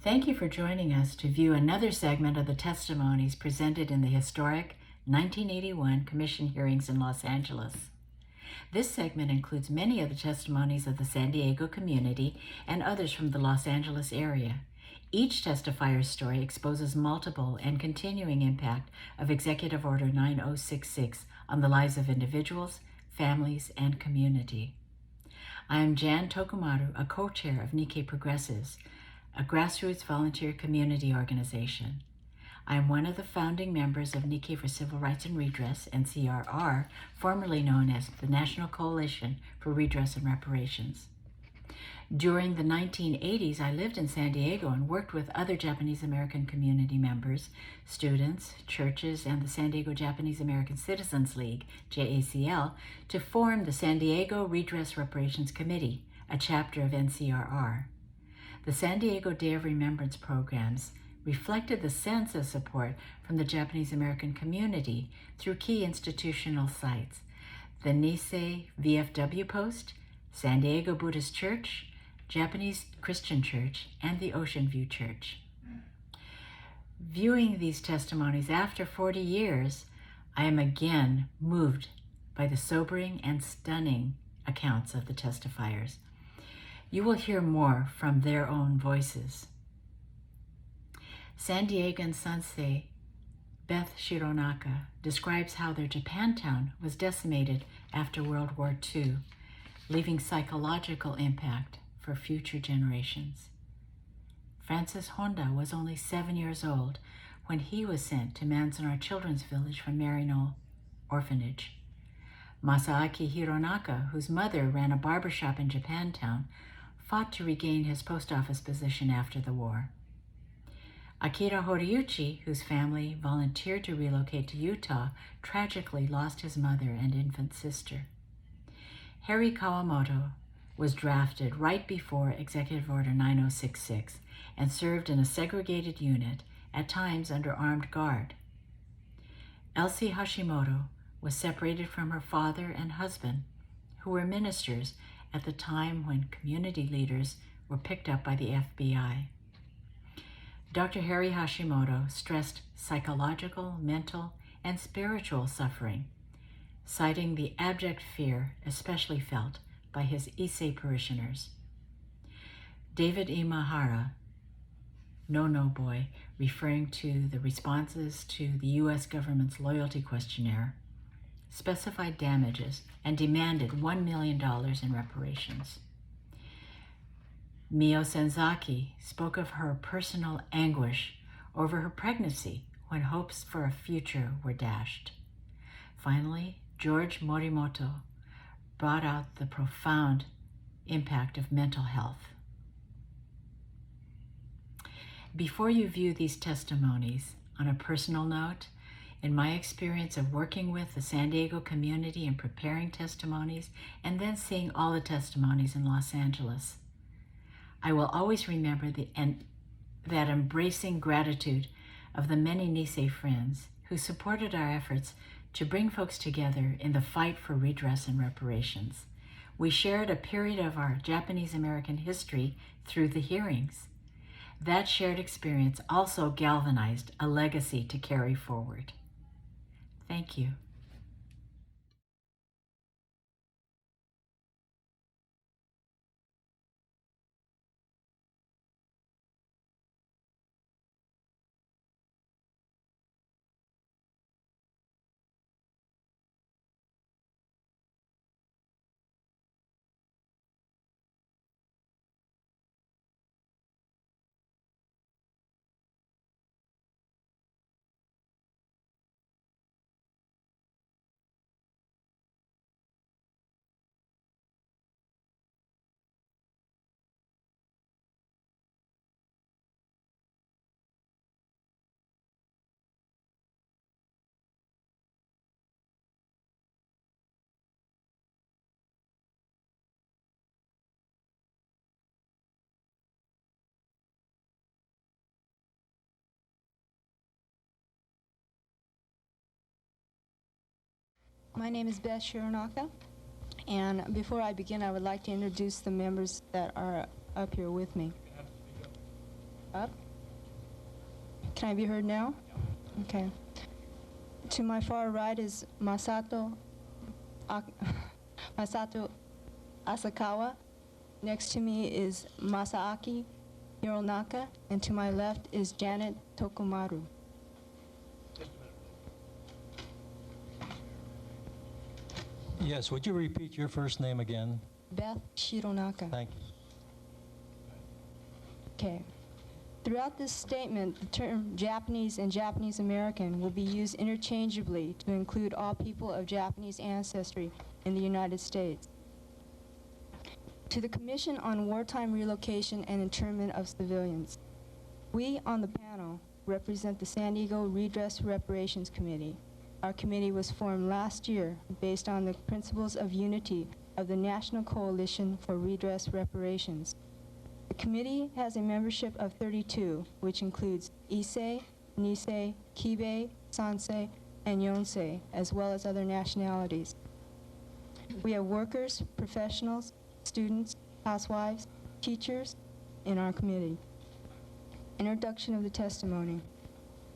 Thank you for joining us to view another segment of the testimonies presented in the historic 1981 Commission hearings in Los Angeles. This segment includes many of the testimonies of the San Diego community and others from the Los Angeles area. Each testifier's story exposes multiple and continuing impact of Executive Order 9066 on the lives of individuals, families, and community. I am Jan Tokumaru, a co-chair of Nikkei Progressives, a grassroots volunteer community organization. I am one of the founding members of Nikkei for Civil Rights and Redress, NCRR, formerly known as the National Coalition for Redress and Reparations. During the 1980s, I lived in San Diego and worked with other Japanese American community members, students, churches, and the San Diego Japanese American Citizens League, JACL, to form the San Diego Redress Reparations Committee, a chapter of NCRR. The San Diego Day of Remembrance programs reflected the sense of support from the Japanese American community through key institutional sites: the Nisei VFW Post, San Diego Buddhist Church, Japanese Christian Church, and the Ocean View Church. Viewing these testimonies after 40 years, I am again moved by the sobering and stunning accounts of the testifiers. You will hear more from their own voices. San Diegan Sansei Beth Shironaka describes how their Japantown was decimated after World War II, leaving psychological impact for future generations. Francis Honda was only 7 years old when he was sent to Manzanar Children's Village from Maryknoll Orphanage. Masaaki Hironaka, whose mother ran a barbershop in Japantown, fought to regain his post office position after the war. Akira Horiuchi, whose family volunteered to relocate to Utah, tragically lost his mother and infant sister. Harry Kawamoto was drafted right before Executive Order 9066 and served in a segregated unit, at times under armed guard. Elsie Hashimoto was separated from her father and husband, who were ministers at the time when community leaders were picked up by the FBI. Dr. Harry Hashimoto stressed psychological, mental, and spiritual suffering, citing the abject fear especially felt by his Issei parishioners. David Imahara, No Boy, referring to the responses to the U.S. government's loyalty questionnaire, specified damages and demanded $1 million in reparations. Mio Senzaki spoke of her personal anguish over her pregnancy when hopes for a future were dashed. Finally, George Morimoto brought out the profound impact of mental health. Before you view these testimonies, on a personal note, in my experience of working with the San Diego community and preparing testimonies, and then seeing all the testimonies in Los Angeles, I will always remember that embracing gratitude of the many Nisei friends who supported our efforts to bring folks together in the fight for redress and reparations. We shared a period of our Japanese American history through the hearings. That shared experience also galvanized a legacy to carry forward. Thank you. My name is Beth Shironaka, and before I begin, I would like to introduce the members that are up here with me. Up. Can I be heard now? Okay. To my far right is Masato Asakawa. Next to me is Masaaki Hironaka, and to my left is Janet Tokumaru. Yes, would you repeat your first name again? Beth Shironaka. Thank you. Okay. Throughout this statement, the term Japanese and Japanese American will be used interchangeably to include all people of Japanese ancestry in the United States. To the Commission on Wartime Relocation and Internment of Civilians, we on the panel represent the San Diego Redress Reparations Committee. Our committee was formed last year based on the principles of unity of the National Coalition for Redress Reparations. The committee has a membership of 32, which includes Issei, Nisei, Kibei, Sansei, and Yonsei, as well as other nationalities. We have workers, professionals, students, housewives, teachers in our committee. Introduction of the testimony.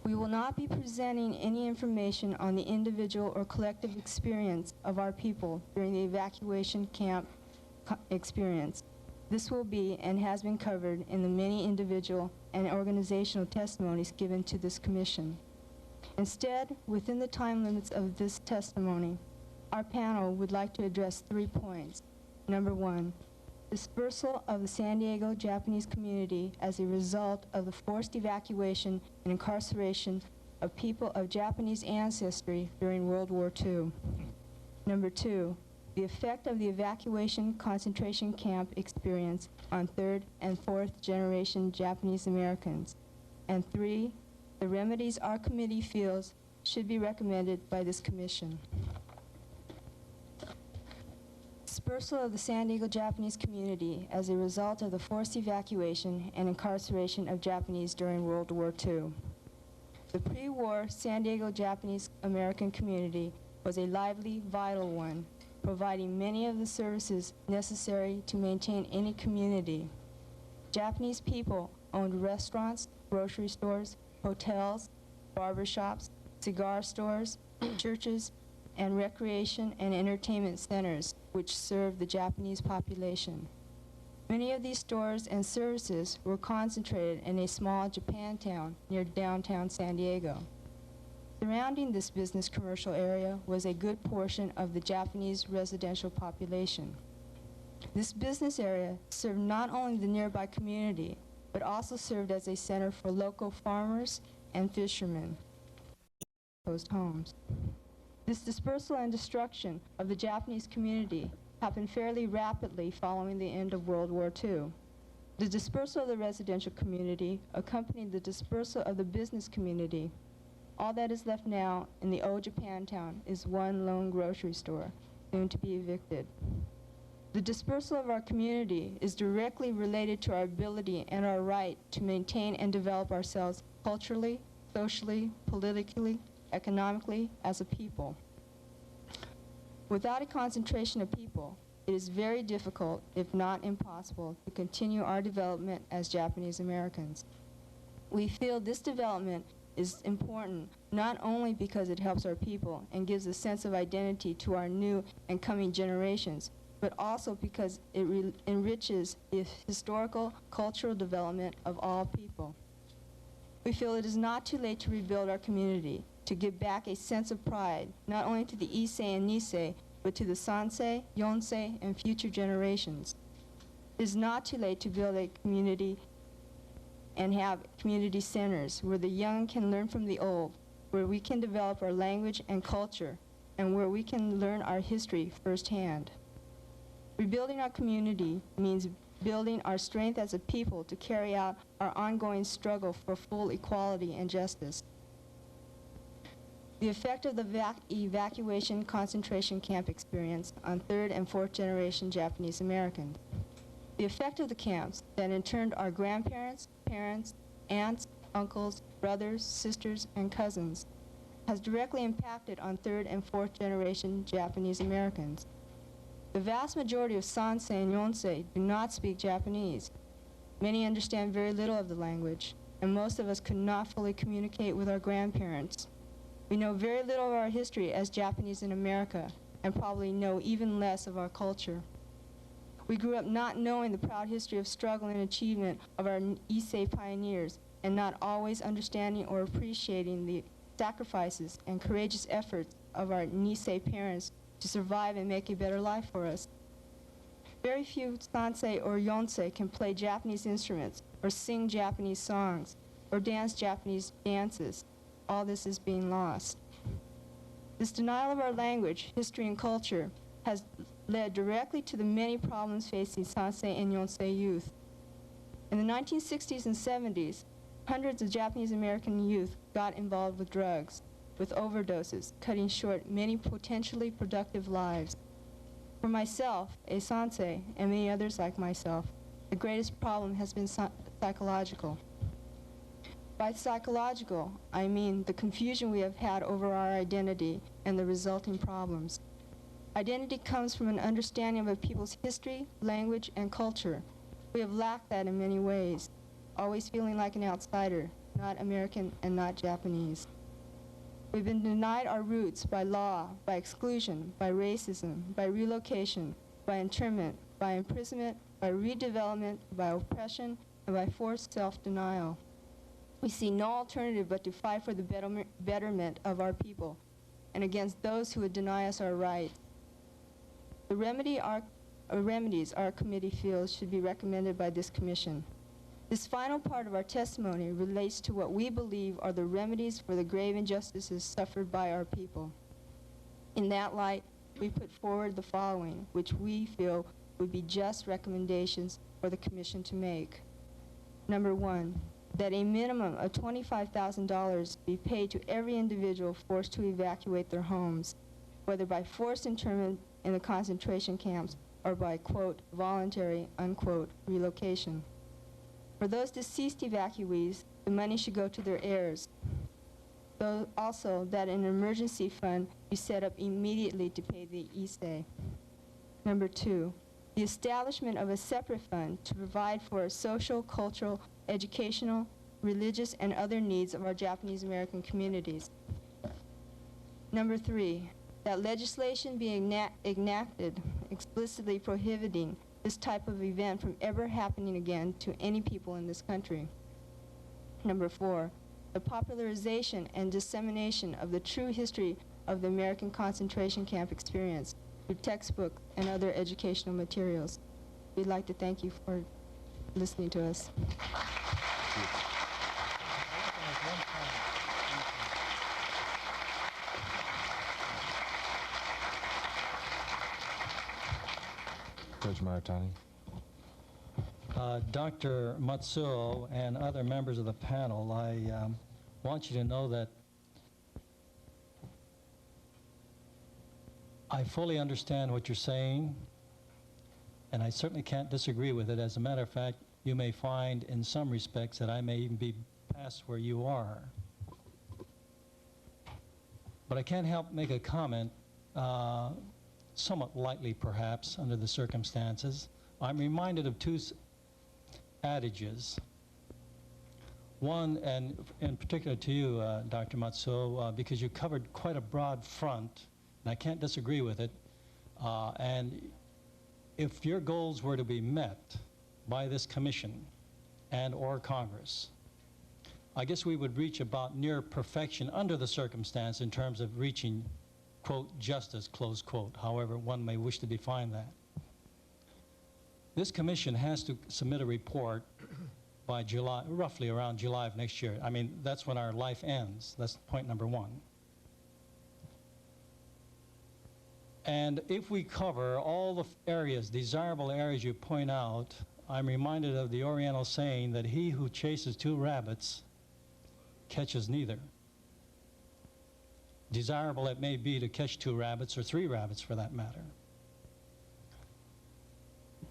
We will not be presenting any information on the individual or collective experience of our people during the evacuation camp experience. This will be and has been covered in the many individual and organizational testimonies given to this commission. Instead, within the time limits of this testimony, our panel would like to address 3 points. Number 1, dispersal of the San Diego Japanese community as a result of the forced evacuation and incarceration of people of Japanese ancestry during World War II. Number 2, the effect of the evacuation concentration camp experience on third and fourth generation Japanese Americans. And 3, the remedies our committee feels should be recommended by this commission. Dispersal of the San Diego Japanese community as a result of the forced evacuation and incarceration of Japanese during World War II. The pre-war San Diego Japanese American community was a lively, vital one, providing many of the services necessary to maintain any community. Japanese people owned restaurants, grocery stores, hotels, barbershops, cigar stores, churches, and recreation and entertainment centers, which served the Japanese population. Many of these stores and services were concentrated in a small Japantown near downtown San Diego. Surrounding this business commercial area was a good portion of the Japanese residential population. This business area served not only the nearby community, but also served as a center for local farmers and fishermen. Homes. This dispersal and destruction of the Japanese community happened fairly rapidly following the end of World War II. The dispersal of the residential community accompanied the dispersal of the business community. All that is left now in the old Japantown is one lone grocery store, soon to be evicted. The dispersal of our community is directly related to our ability and our right to maintain and develop ourselves culturally, socially, politically, economically, as a people. Without a concentration of people, it is very difficult, if not impossible, to continue our development as Japanese Americans. We feel this development is important not only because it helps our people and gives a sense of identity to our new and coming generations, but also because it enriches the historical, cultural development of all people. We feel it is not too late to rebuild our community, to give back a sense of pride, not only to the Issei and Nisei, but to the Sansei, Yonsei, and future generations. It is not too late to build a community and have community centers where the young can learn from the old, where we can develop our language and culture, and where we can learn our history firsthand. Rebuilding our community means building our strength as a people to carry out our ongoing struggle for full equality and justice. The effect of the evacuation concentration camp experience on third and fourth generation Japanese Americans. The effect of the camps that interned our grandparents, parents, aunts, uncles, brothers, sisters, and cousins has directly impacted on third and fourth generation Japanese Americans. The vast majority of Sansei and Yonsei do not speak Japanese. Many understand very little of the language, and most of us could not fully communicate with our grandparents. We know very little of our history as Japanese in America, and probably know even less of our culture. We grew up not knowing the proud history of struggle and achievement of our Issei pioneers, and not always understanding or appreciating the sacrifices and courageous efforts of our Nisei parents to survive and make a better life for us. Very few Sansei or Yonsei can play Japanese instruments, or sing Japanese songs, or dance Japanese dances. All this is being lost. This denial of our language, history, and culture has led directly to the many problems facing Sansei and Yonsei youth. In the 1960s and 70s, hundreds of Japanese American youth got involved with drugs, with overdoses, cutting short many potentially productive lives. For myself, a Sansei, and many others like myself, the greatest problem has been psychological. By psychological, I mean the confusion we have had over our identity and the resulting problems. Identity comes from an understanding of a people's history, language, and culture. We have lacked that in many ways, always feeling like an outsider, not American and not Japanese. We've been denied our roots by law, by exclusion, by racism, by relocation, by internment, by imprisonment, by redevelopment, by oppression, and by forced self-denial. We see no alternative but to fight for the betterment of our people and against those who would deny us our rights. The remedies our committee feels should be recommended by this commission. This final part of our testimony relates to what we believe are the remedies for the grave injustices suffered by our people. In that light, we put forward the following, which we feel would be just recommendations for the commission to make. Number one, that a minimum of $25,000 be paid to every individual forced to evacuate their homes, whether by forced internment in the concentration camps or by, quote, voluntary, unquote, relocation. For those deceased evacuees, the money should go to their heirs. Though also that an emergency fund be set up immediately to pay the Issei. Number two, the establishment of a separate fund to provide for social, cultural, educational, religious, and other needs of our Japanese American communities. Number three, that legislation be enacted explicitly prohibiting this type of event from ever happening again to any people in this country. Number four, the popularization and dissemination of the true history of the American concentration camp experience through textbooks and other educational materials. We'd like to thank you for listening to us. Judge Maritani. Dr. Matsuo and other members of the panel, I want you to know that I fully understand what you're saying, and I certainly can't disagree with it. As a matter of fact, you may find in some respects that I may even be past where you are. But I can't help make a comment, somewhat lightly perhaps under the circumstances. I'm reminded of two adages. One, and in particular to you, Dr. Matsuo, because you covered quite a broad front, and I can't disagree with it. And if your goals were to be met by this commission and or Congress, I guess we would reach about near perfection under the circumstance in terms of reaching, quote, justice, close quote, however one may wish to define that. This commission has to submit a report by July, roughly around July of next year. I mean, that's when our life ends. That's point number one. And if we cover all the areas, desirable areas you point out, I'm reminded of the Oriental saying that he who chases two rabbits catches neither. Desirable it may be to catch two rabbits or three rabbits for that matter.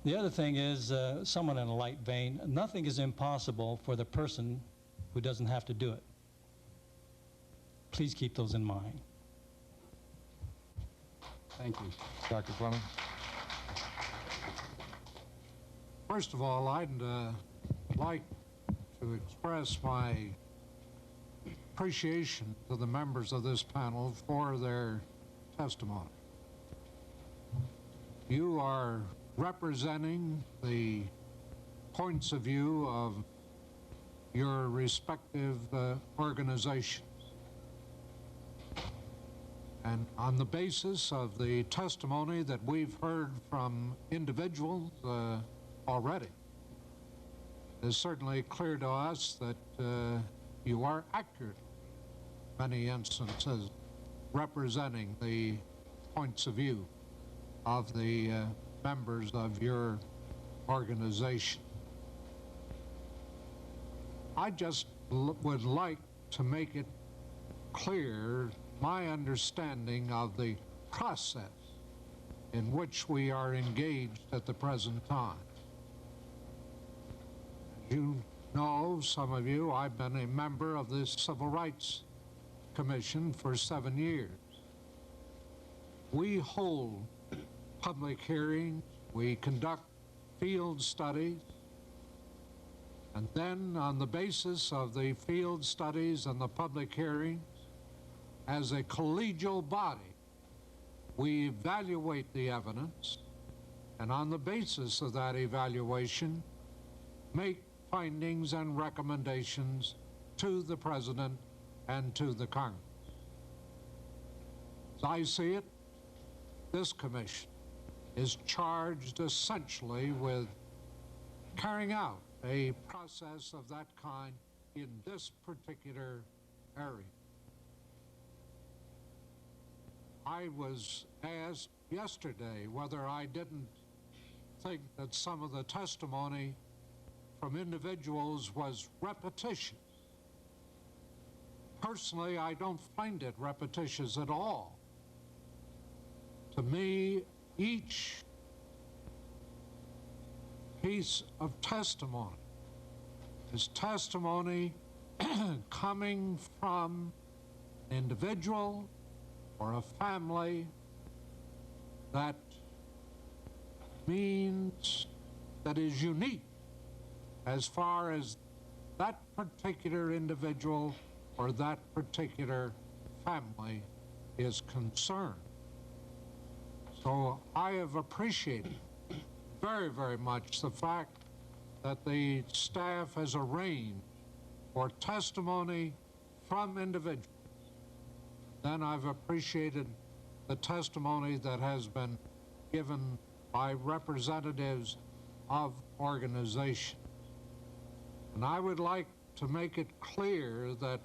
The other thing is, somewhat in a light vein, nothing is impossible for the person who doesn't have to do it. Please keep those in mind. Thank you. Dr. Fleming. First of all, I'd like to express my appreciation to the members of this panel for their testimony. You are representing the points of view of your respective organizations. And on the basis of the testimony that we've heard from individuals already, it's certainly clear to us that you are accurate in many instances representing the points of view of the members of your organization. I just would like to make it clear my understanding of the process in which we are engaged at the present time. As you know, some of you, I've been a member of the Civil Rights Commission for 7 years. We hold public hearings, we conduct field studies, and then on the basis of the field studies and the public hearings, as a collegial body, we evaluate the evidence, and on the basis of that evaluation, make findings and recommendations to the President and to the Congress. As I see it, this commission is charged essentially with carrying out a process of that kind in this particular area. I was asked yesterday whether I didn't think that some of the testimony from individuals was repetitious. Personally, I don't find it repetitious at all. To me, each piece of testimony is testimony coming from an individual or a family that means that is unique as far as that particular individual or that particular family is concerned. So I have appreciated very, very much the fact that the staff has arranged for testimony from individuals. Then I've appreciated the testimony that has been given by representatives of organizations. And I would like to make it clear that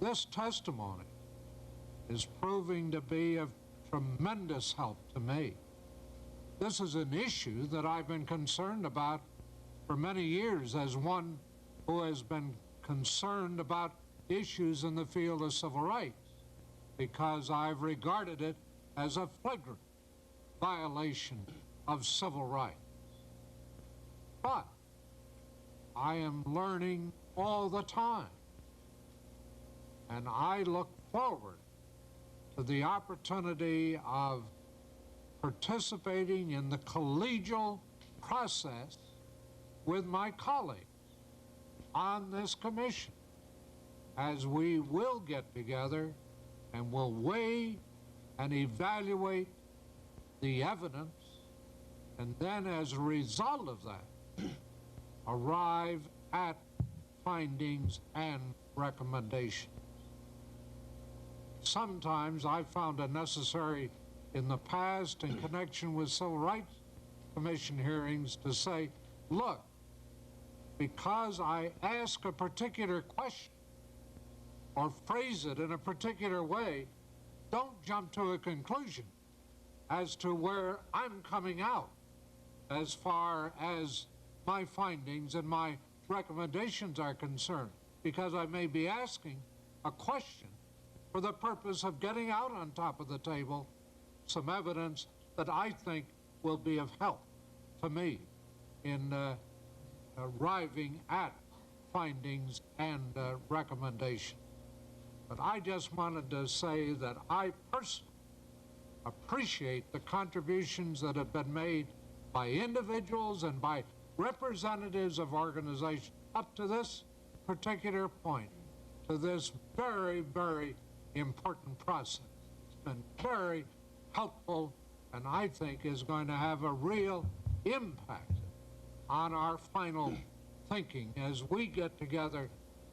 this testimony is proving to be of tremendous help to me. This is an issue that I've been concerned about for many years as one who has been concerned about issues in the field of civil rights, because I've regarded it as a flagrant violation of civil rights. But I am learning all the time, and I look forward to the opportunity of participating in the collegial process with my colleagues on this commission, as we will get together and will weigh and evaluate the evidence, and then as a result of that, arrive at findings and recommendations. Sometimes I've found it necessary in the past in connection with Civil Rights Commission hearings to say, look, because I ask a particular question or phrase it in a particular way, don't jump to a conclusion as to where I'm coming out as far as my findings and my recommendations are concerned, because I may be asking a question for the purpose of getting out on top of the table some evidence that I think will be of help to me in arriving at findings and recommendations. But I just wanted to say that I personally appreciate the contributions that have been made by individuals and by representatives of organizations up to this particular point, to this very, very important process. It's been very helpful, and I think is going to have a real impact on our final thinking as we get together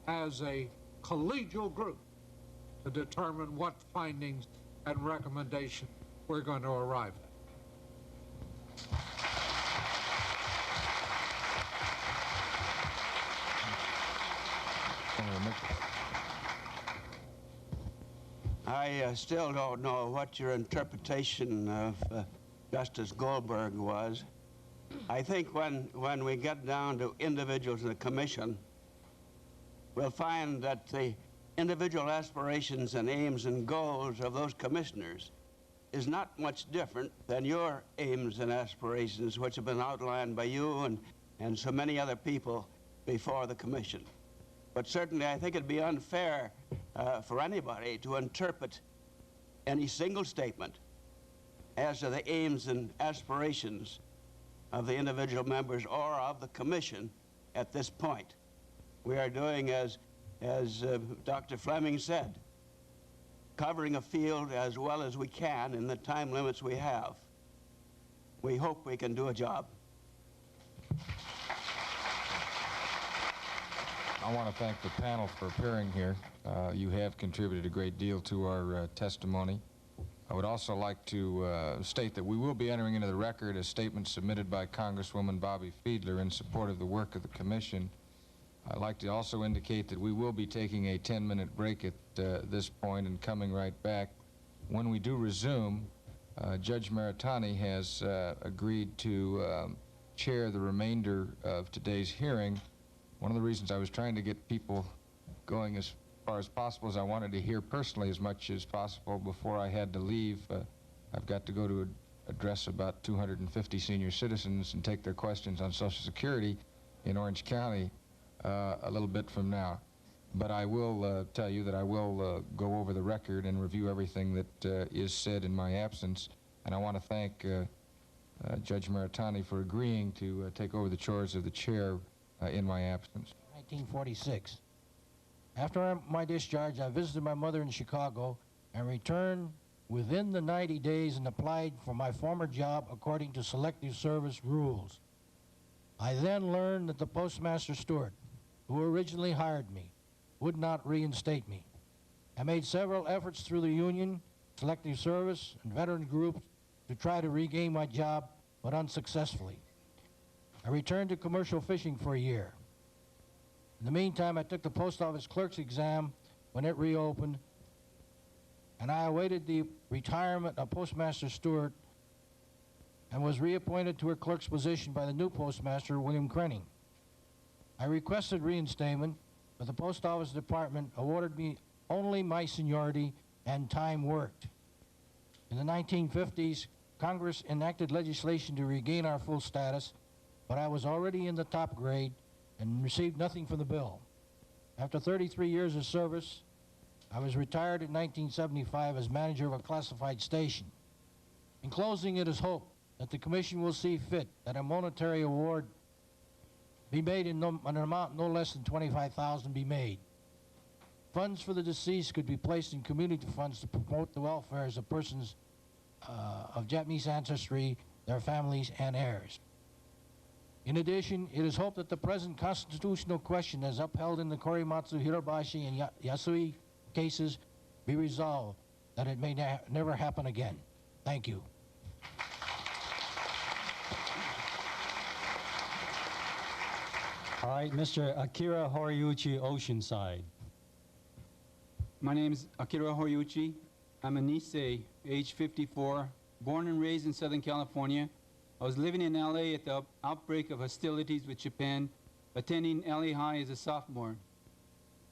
as a collegial group to determine what findings and recommendations we're going to arrive at. I still don't know what your interpretation of Justice Goldberg was. I think when we get down to individuals in the commission, we'll find that the individual aspirations and aims and goals of those commissioners is not much different than your aims and aspirations, which have been outlined by you and so many other people before the commission. But certainly I think it'd be unfair for anybody to interpret any single statement as to the aims and aspirations of the individual members or of the commission at this point. We are doing, as Dr. Fleming said, covering a field as well as we can in the time limits we have. We hope we can do a job. I want to thank the panel for appearing here. You have contributed a great deal to our testimony. I would also like to state that we will be entering into the record a statement submitted by Congresswoman Bobby Fiedler in support of the work of the Commission. I'd like to also indicate that we will be taking a 10-minute break at this point and coming right back. When we do resume, Judge Maritani has agreed to chair the remainder of today's hearing. One of the reasons I was trying to get people going as far as possible is I wanted to hear personally as much as possible before I had to leave. I've got to go to address about 250 senior citizens and take their questions on Social Security in Orange County a little bit from now. But I will tell you that I will go over the record and review everything that is said in my absence. And I want to thank Judge Maritani for agreeing to take over the chores of the chair in my absence. 1946. After my discharge, I visited my mother in Chicago and returned within the 90 days and applied for my former job according to Selective Service rules. I then learned that the Postmaster Stewart, who originally hired me, would not reinstate me. I made several efforts through the union, Selective Service, and veteran groups to try to regain my job, but unsuccessfully. I returned to commercial fishing for a year. In the meantime, I took the post office clerk's exam when it reopened, and I awaited the retirement of Postmaster Stewart and was reappointed to her clerk's position by the new postmaster, William Krenning. I requested reinstatement, but the post office department awarded me only my seniority and time worked. In the 1950s, Congress enacted legislation to regain our full status, but I was already in the top grade and received nothing for the bill. After 33 years of service, I was retired in 1975 as manager of a classified station. In closing, it is hoped that the Commission will see fit that a monetary award be made in an amount no less than $25,000 be made. Funds for the deceased could be placed in community funds to promote the welfare of persons of Japanese ancestry, their families, and heirs. In addition, it is hoped that the present constitutional question as upheld in the Korimatsu, Hirabashi, and Yasui cases be resolved, that it may never happen again. Thank you. All right, Mr. Akira Horiuchi, Oceanside. My name is Akira Horiuchi. I'm a Nisei, age 54, born and raised in Southern California. I was living in LA at the outbreak of hostilities with Japan, attending LA High as a sophomore.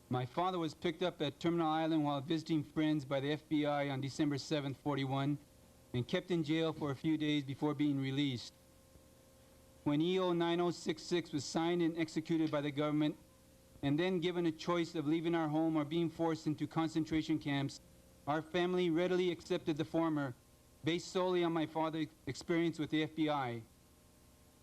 My father was picked up at Terminal Island while visiting friends by the FBI on December 7th, 41, and kept in jail for a few days before being released. When EO 9066 was signed and executed by the government, and then given a choice of leaving our home or being forced into concentration camps, our family readily accepted the former, based solely on my father's experience with the FBI.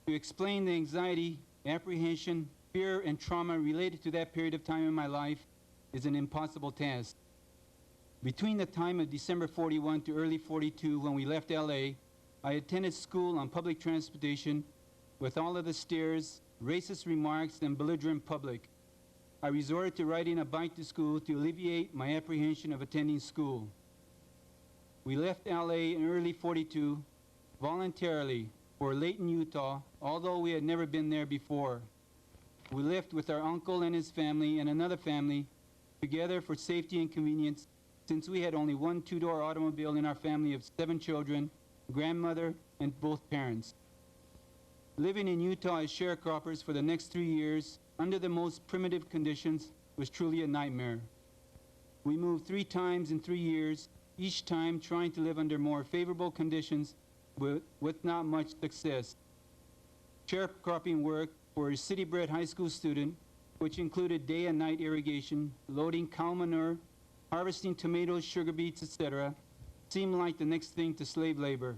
To explain the anxiety, apprehension, fear, and trauma related to that period of time in my life is an impossible task. Between the time of December 41 to early 42, when we left LA, I attended school on public transportation with all of the stares, racist remarks, and belligerent public. I resorted to riding a bike to school to alleviate my apprehension of attending school. We left LA in early 42 voluntarily for Layton, Utah, although we had never been there before. We left with our uncle and his family and another family together for safety and convenience, since we had only one two-door automobile in our family of 7 children, grandmother, and both parents. Living in Utah as sharecroppers for the next 3 years under the most primitive conditions was truly a nightmare. We moved 3 times in 3 years, each time trying to live under more favorable conditions with not much success. Sharecropping work for a city-bred high school student, which included day and night irrigation, loading cow manure, harvesting tomatoes, sugar beets, etc., seemed like the next thing to slave labor.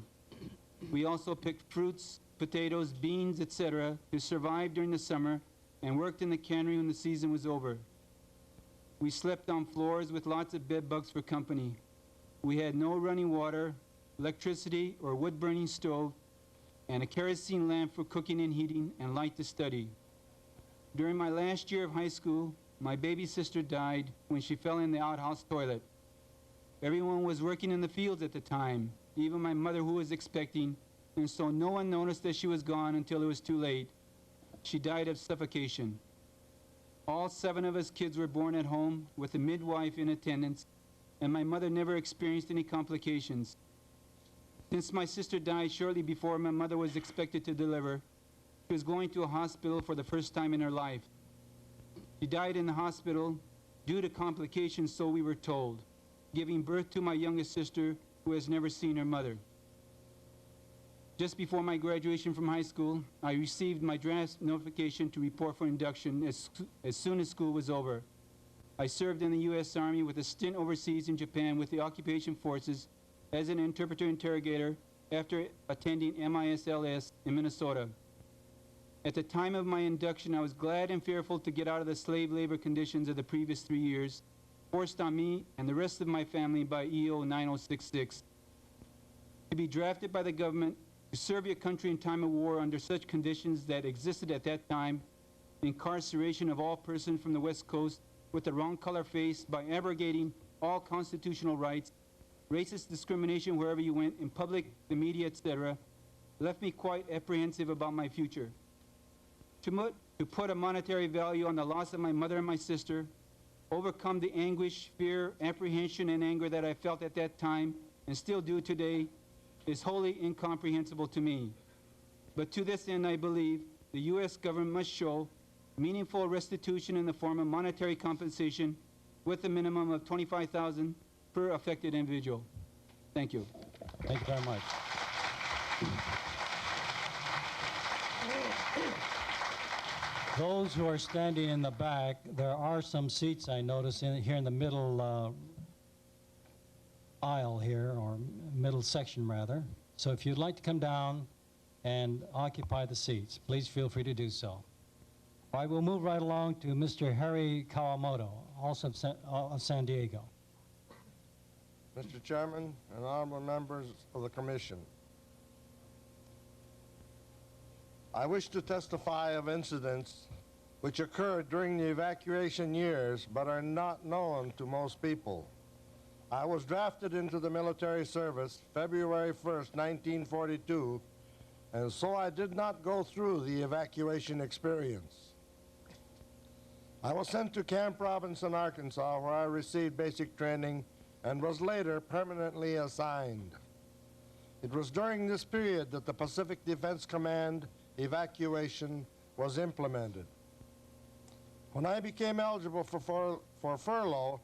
We also picked fruits, potatoes, beans, etc. to survive during the summer and worked in the cannery when the season was over. We slept on floors with lots of bed bugs for company. We had no running water, electricity, or wood-burning stove, and a kerosene lamp for cooking and heating, and light to study. During my last year of high school, my baby sister died when she fell in the outhouse toilet. Everyone was working in the fields at the time, even my mother who was expecting, and so no one noticed that she was gone until it was too late. She died of suffocation. All 7 of us kids were born at home with a midwife in attendance, and my mother never experienced any complications. Since my sister died shortly before my mother was expected to deliver, she was going to a hospital for the first time in her life. She died in the hospital due to complications, so we were told, giving birth to my youngest sister, who has never seen her mother. Just before my graduation from high school, I received my draft notification to report for induction as soon as school was over. I served in the U.S. Army with a stint overseas in Japan with the occupation forces as an interpreter-interrogator after attending MISLS in Minnesota. At the time of my induction, I was glad and fearful to get out of the slave labor conditions of the previous 3 years, forced on me and the rest of my family by EO 9066. To be drafted by the government to serve your country in time of war under such conditions that existed at that time, incarceration of all persons from the West Coast with the wrong color face by abrogating all constitutional rights, racist discrimination wherever you went, in public, the media, etc., left me quite apprehensive about my future. To put a monetary value on the loss of my mother and my sister, overcome the anguish, fear, apprehension, and anger that I felt at that time, and still do today, is wholly incomprehensible to me. But to this end, I believe the U.S. government must show meaningful restitution in the form of monetary compensation with a minimum of $25,000 per affected individual. Thank you. Thank you very much. Those who are standing in the back, there are some seats I notice here in the middle aisle here, or middle section rather. So if you'd like to come down and occupy the seats, please feel free to do so. I will move right along to Mr. Harry Kawamoto, also of San Diego. Mr. Chairman and honorable members of the Commission, I wish to testify of incidents which occurred during the evacuation years but are not known to most people. I was drafted into the military service February 1st, 1942, and so I did not go through the evacuation experience. I was sent to Camp Robinson, Arkansas, where I received basic training and was later permanently assigned. It was during this period that the Pacific Defense Command evacuation was implemented. When I became eligible for furlough,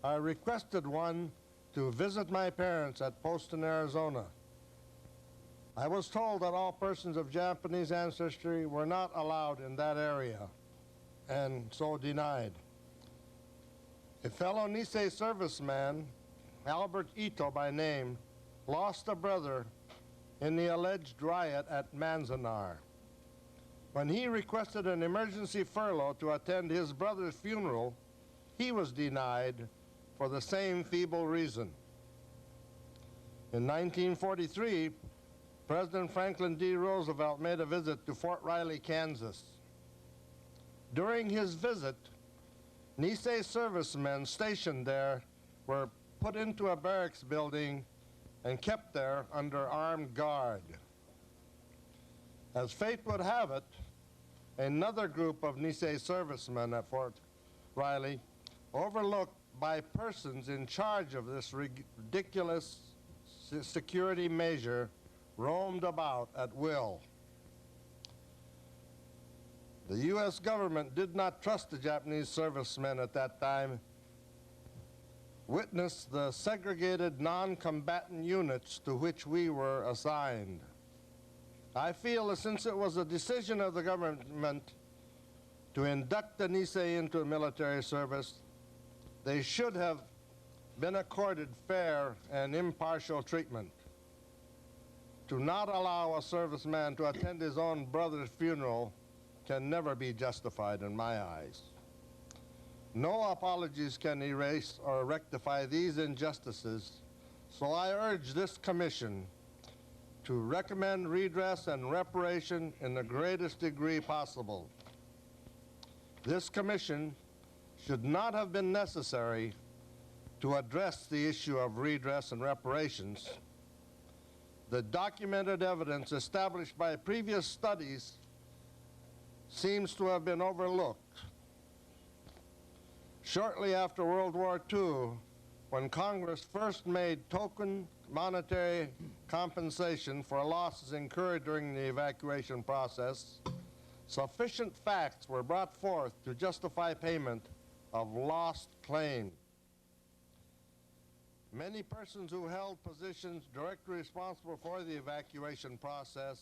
I requested one to visit my parents at Poston, Arizona. I was told that all persons of Japanese ancestry were not allowed in that area, and so denied. A fellow Nisei serviceman, Albert Ito by name, lost a brother in the alleged riot at Manzanar. When he requested an emergency furlough to attend his brother's funeral, he was denied for the same feeble reason. In 1943, President Franklin D. Roosevelt made a visit to Fort Riley, Kansas. During his visit, Nisei servicemen stationed there were put into a barracks building and kept there under armed guard. As fate would have it, another group of Nisei servicemen at Fort Riley, overlooked by persons in charge of this ridiculous security measure, roamed about at will. The U.S. government did not trust the Japanese servicemen at that time. Witness the segregated non-combatant units to which we were assigned. I feel that since it was a decision of the government to induct the Nisei into military service, they should have been accorded fair and impartial treatment. To not allow a serviceman to attend his own brother's funeral can never be justified in my eyes. No apologies can erase or rectify these injustices, so I urge this commission to recommend redress and reparation in the greatest degree possible. This commission should not have been necessary to address the issue of redress and reparations. The documented evidence established by previous studies seems to have been overlooked. Shortly after World War II, when Congress first made token monetary compensation for losses incurred during the evacuation process, sufficient facts were brought forth to justify payment of lost claims. Many persons who held positions directly responsible for the evacuation process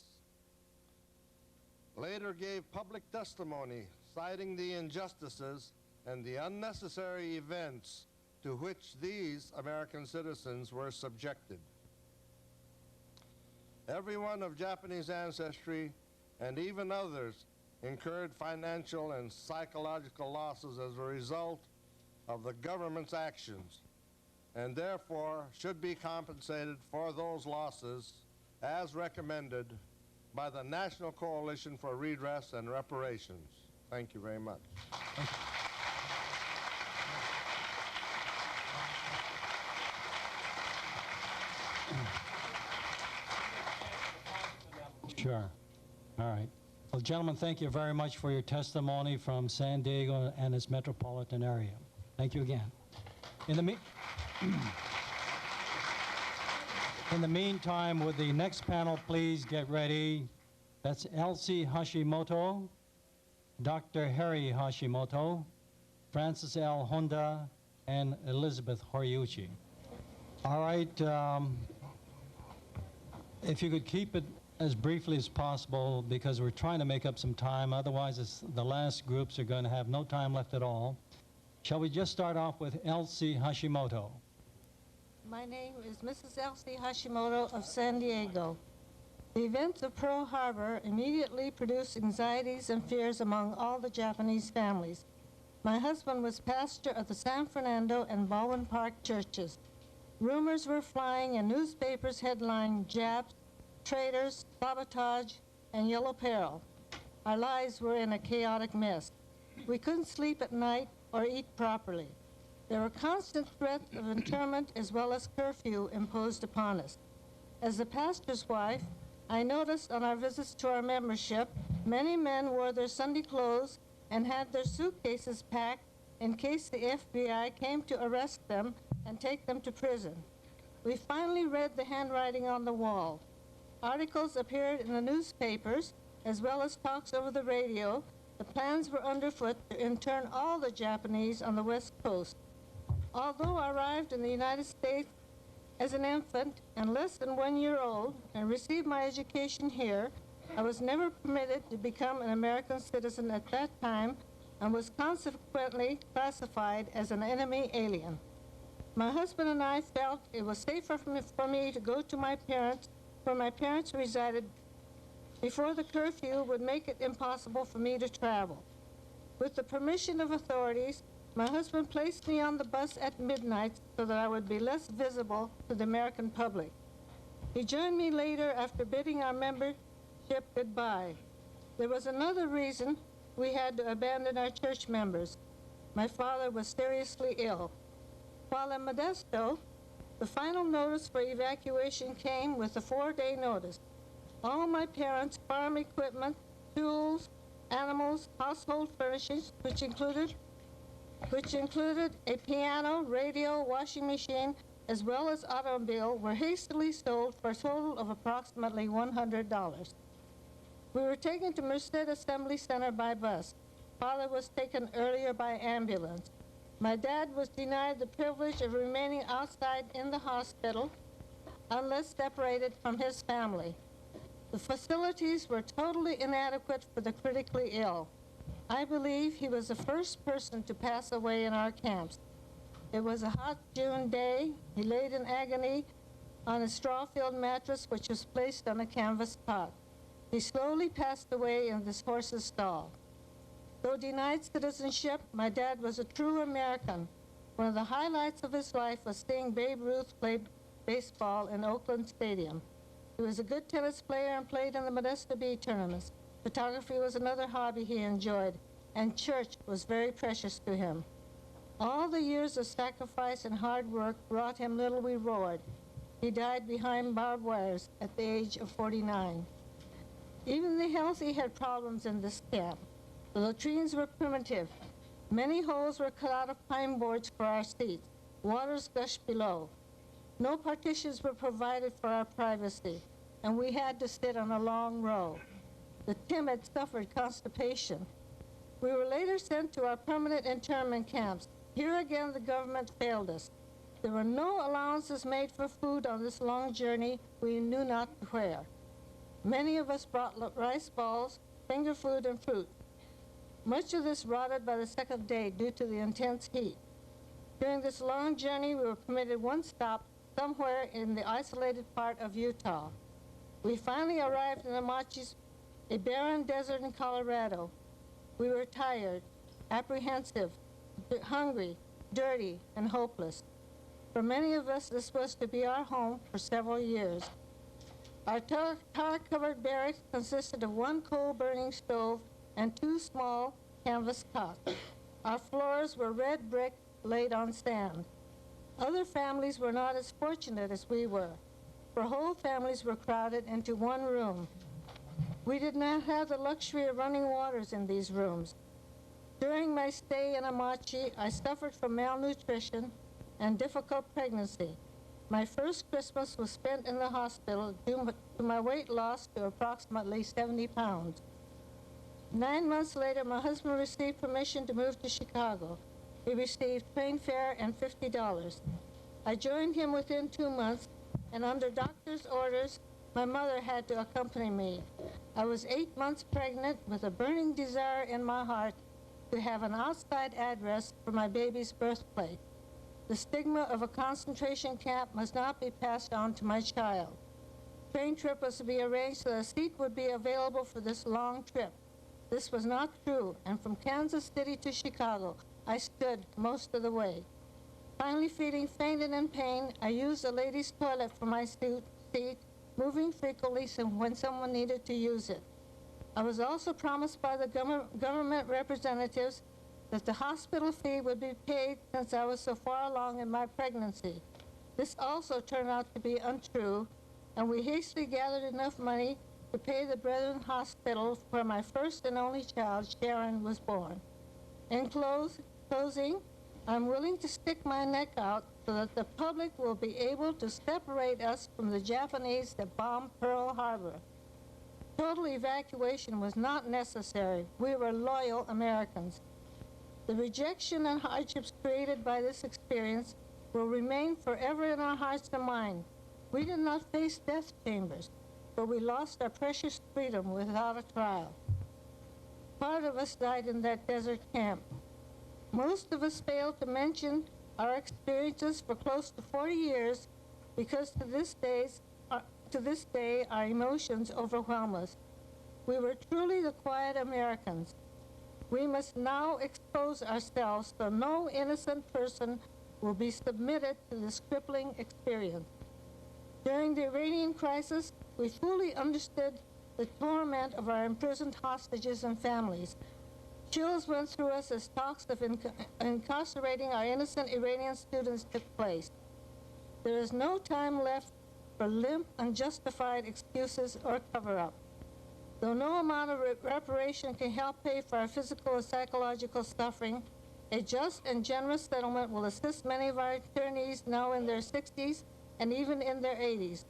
later gave public testimony citing the injustices and the unnecessary events to which these American citizens were subjected. Everyone of Japanese ancestry, and even others, incurred financial and psychological losses as a result of the government's actions, and therefore should be compensated for those losses as recommended by the National Coalition for Redress and Reparations. Thank you very much. Sure. All right. Well, gentlemen, thank you very much for your testimony from San Diego and its metropolitan area. Thank you again. In the meantime, would the next panel please get ready? That's Elsie Hashimoto, Dr. Harry Hashimoto, Francis L. Honda, and Elizabeth Horiuchi. All right. If you could keep it as briefly as possible, because we're trying to make up some time. Otherwise, the last groups are going to have no time left at all. Shall we just start off with Elsie Hashimoto? My name is Mrs. Elsie Hashimoto of San Diego. The events of Pearl Harbor immediately produced anxieties and fears among all the Japanese families. My husband was pastor of the San Fernando and Baldwin Park churches. Rumors were flying and newspapers headlined Japs, traitors, sabotage, and yellow peril. Our lives were in a chaotic mess. We couldn't sleep at night or eat properly. There were constant threats of internment as well as curfew imposed upon us. As the pastor's wife, I noticed on our visits to our membership, many men wore their Sunday clothes and had their suitcases packed in case the FBI came to arrest them and take them to prison. We finally read the handwriting on the wall. Articles appeared in the newspapers, as well as talks over the radio. The plans were underfoot to intern all the Japanese on the West Coast. Although I arrived in the United States as an infant and less than 1 year old and received my education here, I was never permitted to become an American citizen at that time and was consequently classified as an enemy alien. My husband and I felt it was safer for me to go to my parents, where my parents resided before the curfew would make it impossible for me to travel. With the permission of authorities, my husband placed me on the bus at midnight so that I would be less visible to the American public. He joined me later after bidding our membership goodbye. There was another reason we had to abandon our church members. My father was seriously ill. While in Modesto, the final notice for evacuation came with a 4-day notice. All my parents' farm equipment, tools, animals, household furnishings, which included a piano, radio, washing machine, as well as automobile, were hastily sold for a total of approximately $100. We were taken to Merced Assembly Center by bus. Father was taken earlier by ambulance. My dad was denied the privilege of remaining outside in the hospital unless separated from his family. The facilities were totally inadequate for the critically ill. I believe he was the first person to pass away in our camps. It was a hot June day. He laid in agony on a straw-filled mattress which was placed on a canvas cot. He slowly passed away in this horse's stall. Though denied citizenship, my dad was a true American. One of the highlights of his life was seeing Babe Ruth play baseball in Oakland Stadium. He was a good tennis player and played in the Modesto Bee tournaments. Photography was another hobby he enjoyed, and church was very precious to him. All the years of sacrifice and hard work brought him little reward. He died behind barbed wires at the age of 49. Even the healthy had problems in this camp. The latrines were primitive. Many holes were cut out of pine boards for our seats. Waters gushed below. No partitions were provided for our privacy, and we had to sit on a long row. The timid suffered constipation. We were later sent to our permanent internment camps. Here again, the government failed us. There were no allowances made for food on this long journey we knew not where. Many of us brought rice balls, finger food, and fruit. Much of this rotted by the second day due to the intense heat. During this long journey, we were permitted one stop somewhere in the isolated part of Utah. We finally arrived in the Mochis, a barren desert in Colorado. We were tired, apprehensive, hungry, dirty, and hopeless. For many of us, this was to be our home for several years. Our tar-covered barracks consisted of one coal-burning stove and 2 small canvas cots. Our floors were red brick laid on sand. Other families were not as fortunate as we were, for whole families were crowded into one room. We did not have the luxury of running waters in these rooms. During my stay in Amachi, I suffered from malnutrition and difficult pregnancy. My first Christmas was spent in the hospital due to my weight loss to approximately 70 pounds. 9 months later, my husband received permission to move to Chicago. He received train fare and $50. I joined him within 2 months, and under doctor's orders, my mother had to accompany me. I was 8 months pregnant with a burning desire in my heart to have an outside address for my baby's birthplace. The stigma of a concentration camp must not be passed on to my child. Train trip was to be arranged so a seat would be available for this long trip. This was not true, and from Kansas City to Chicago, I stood most of the way. Finally feeling faint and in pain, I used a ladies' toilet for my seat, moving frequently when someone needed to use it. I was also promised by the government representatives that the hospital fee would be paid since I was so far along in my pregnancy. This also turned out to be untrue, and we hastily gathered enough money to pay the Brethren Hospital where my first and only child, Sharon, was born. In closing, I'm willing to stick my neck out so that the public will be able to separate us from the Japanese that bombed Pearl Harbor. Total evacuation was not necessary. We were loyal Americans. The rejection and hardships created by this experience will remain forever in our hearts and minds. We did not face death chambers, but we lost our precious freedom without a trial. Part of us died in that desert camp. Most of us failed to mention our experiences for close to 40 years because to this day our emotions overwhelm us. We were truly the quiet Americans. We must now expose ourselves so no innocent person will be submitted to this crippling experience. During the Iranian crisis, we fully understood the torment of our imprisoned hostages and families. Chills went through us as talks of incarcerating our innocent Iranian students took place. There is no time left for limp, unjustified excuses or cover-up. Though no amount of reparation can help pay for our physical or psychological suffering, a just and generous settlement will assist many of our internees now in their 60s and even in their 80s.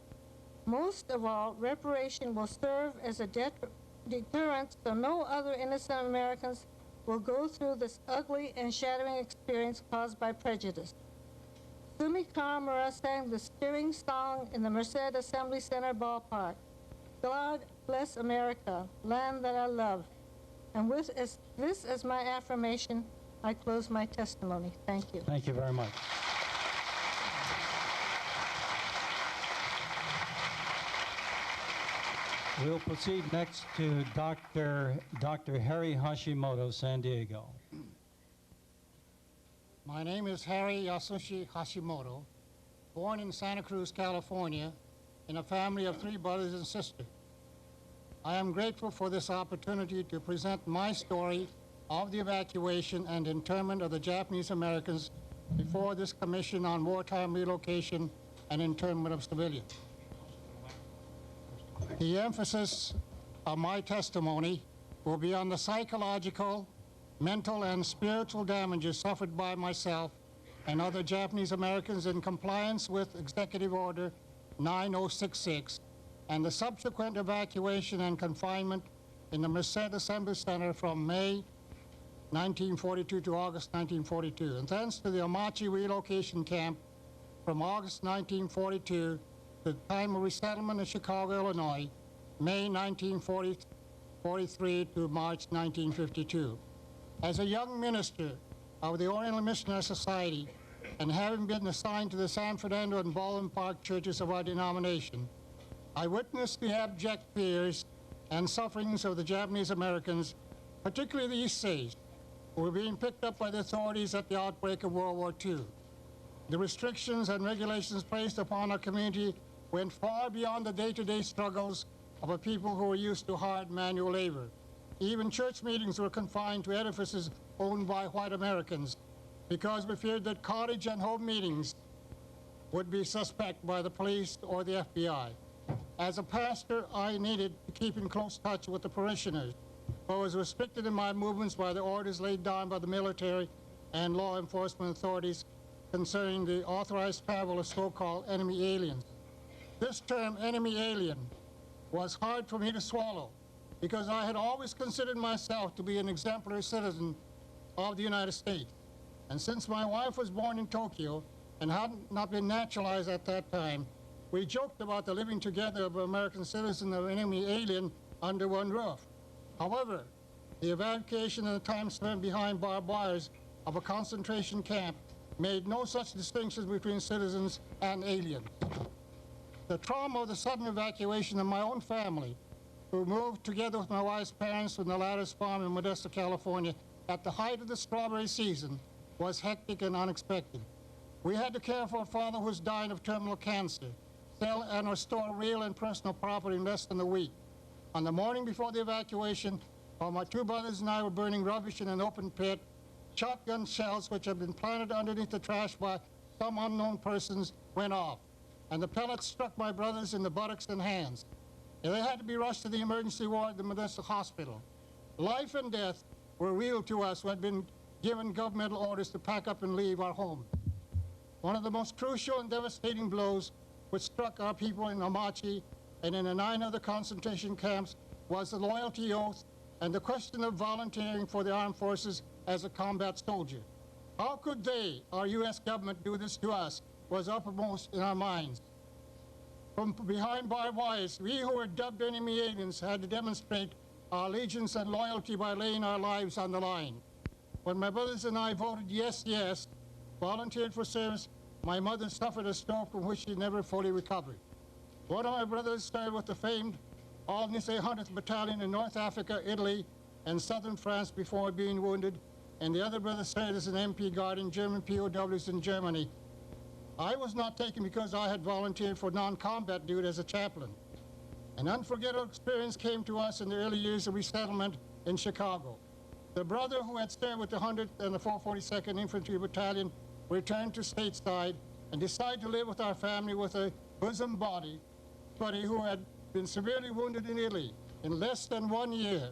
Most of all, reparation will serve as a deterrent so no other innocent Americans will go through this ugly and shattering experience caused by prejudice. Sumi Karamura sang the stirring song in the Merced Assembly Center ballpark. God bless America, land that I love. And with this as my affirmation, I close my testimony. Thank you. Thank you very much. We'll proceed next to Dr. Harry Hashimoto, San Diego. My name is Harry Yasushi Hashimoto, born in Santa Cruz, California, in a family of 3 brothers and sisters. I am grateful for this opportunity to present my story of the evacuation and internment of the Japanese Americans before this Commission on Wartime Relocation and Internment of Civilians. The emphasis of my testimony will be on the psychological, mental, and spiritual damages suffered by myself and other Japanese Americans in compliance with Executive Order 9066 and the subsequent evacuation and confinement in the Merced Assembly Center from May 1942 to August 1942, and thence to the Omachi relocation camp from August 1942 to the time of resettlement in Chicago, Illinois, May 1943 to March 1952. As a young minister of the Oriental Missionary Society and having been assigned to the San Fernando and Baldwin Park churches of our denomination, I witnessed the abject fears and sufferings of the Japanese Americans, particularly the East States, who were being picked up by the authorities at the outbreak of World War II. The restrictions and regulations placed upon our community went far beyond the day-to-day struggles of a people who were used to hard manual labor. Even church meetings were confined to edifices owned by white Americans because we feared that cottage and home meetings would be suspect by the police or the FBI. As a pastor, I needed to keep in close touch with the parishioners, but was restricted in my movements by the orders laid down by the military and law enforcement authorities concerning the authorized travel of so-called enemy aliens. This term, enemy alien, was hard for me to swallow because I had always considered myself to be an exemplary citizen of the United States. And since my wife was born in Tokyo and had not been naturalized at that time, we joked about the living together of an American citizen and an enemy alien under one roof. However, the evacuation and the time spent behind barbed wires of a concentration camp made no such distinctions between citizens and aliens. The trauma of the sudden evacuation of my own family, who moved together with my wife's parents from the latter's farm in Modesto, California, at the height of the strawberry season, was hectic and unexpected. We had to care for a father who was dying of terminal cancer, sell and restore real and personal property in less than a week. On the morning before the evacuation, while my 2 brothers and I were burning rubbish in an open pit, shotgun shells which had been planted underneath the trash by some unknown persons went off, and the pellets struck my brothers in the buttocks and hands. And they had to be rushed to the emergency ward at the Modesto Hospital. Life and death were real to us who had been given governmental orders to pack up and leave our home. One of the most crucial and devastating blows which struck our people in Omachi and in the 9 other concentration camps was the loyalty oath and the question of volunteering for the armed forces as a combat soldier. How could they, our U.S. government, do this to us was uppermost in our minds. From behind barbed wires, we who were dubbed enemy aliens had to demonstrate our allegiance and loyalty by laying our lives on the line. When my brothers and I voted yes, yes, volunteered for service, my mother suffered a stroke from which she never fully recovered. One of my brothers served with the famed all Nisei 100th Battalion in North Africa, Italy, and southern France before being wounded, and the other brother served as an MP guard in German POWs in Germany. I was not taken because I had volunteered for non-combat duty as a chaplain. An unforgettable experience came to us in the early years of resettlement in Chicago. The brother who had served with the 100th and the 442nd Infantry Battalion returned to stateside and decided to live with our family with a bosom buddy who had been severely wounded in Italy in less than 1 year.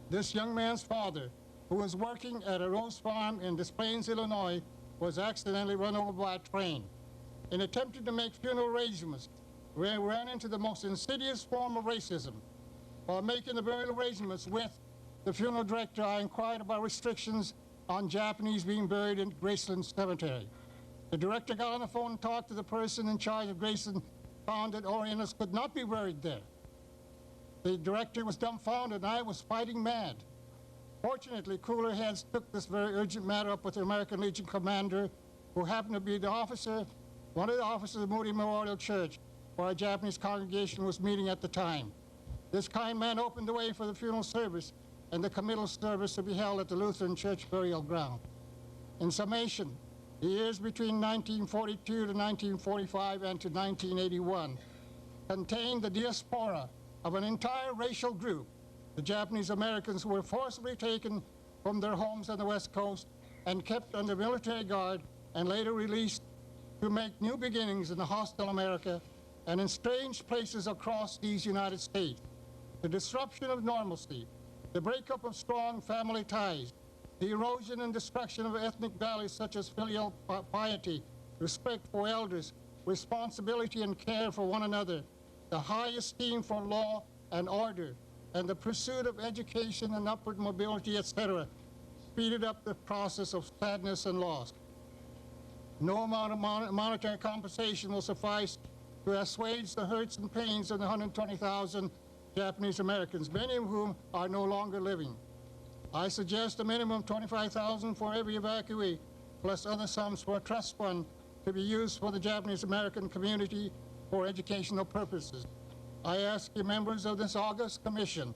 This young man's father, who was working at a rose farm in Des Plaines, Illinois, was accidentally run over by a train. In attempting to make funeral arrangements, we ran into the most insidious form of racism. While making the burial arrangements with the funeral director, I inquired about restrictions on Japanese being buried in Graceland Cemetery. The director got on the phone and talked to the person in charge of Graceland, found that Orientals could not be buried there. The director was dumbfounded, and I was fighting mad. Fortunately, cooler heads took this very urgent matter up with the American Legion commander, who happened to be one of the officers of Moody Memorial Church, where our Japanese congregation was meeting at the time. This kind man opened the way for the funeral service and the committal service to be held at the Lutheran Church burial ground. In summation, the years between 1942 to 1945 and to 1981 contained the diaspora of an entire racial group, the Japanese Americans, who were forcibly taken from their homes on the West Coast and kept under military guard and later released to make new beginnings in the hostile America and in strange places across these United States. The disruption of normalcy, the breakup of strong family ties, the erosion and destruction of ethnic values such as filial piety, respect for elders, responsibility and care for one another, the high esteem for law and order, and the pursuit of education and upward mobility, etc., speeded up the process of sadness and loss. No amount of monetary compensation will suffice to assuage the hurts and pains of the 120,000 Japanese Americans, many of whom are no longer living. I suggest a minimum of $25,000 for every evacuee, plus other sums for a trust fund to be used for the Japanese American community for educational purposes. I ask you, members of this august commission,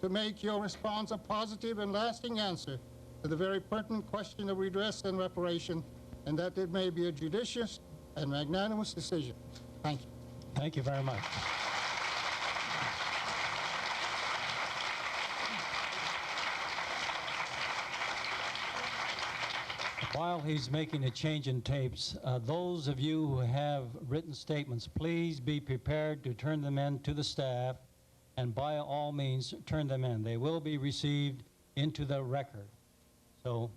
to make your response a positive and lasting answer to the very pertinent question of redress and reparation, and that it may be a judicious and magnanimous decision. Thank you. Thank you very much. While he's making a change in tapes, those of you who have written statements, please be prepared to turn them in to the staff, and by all means, turn them in. They will be received into the record. So,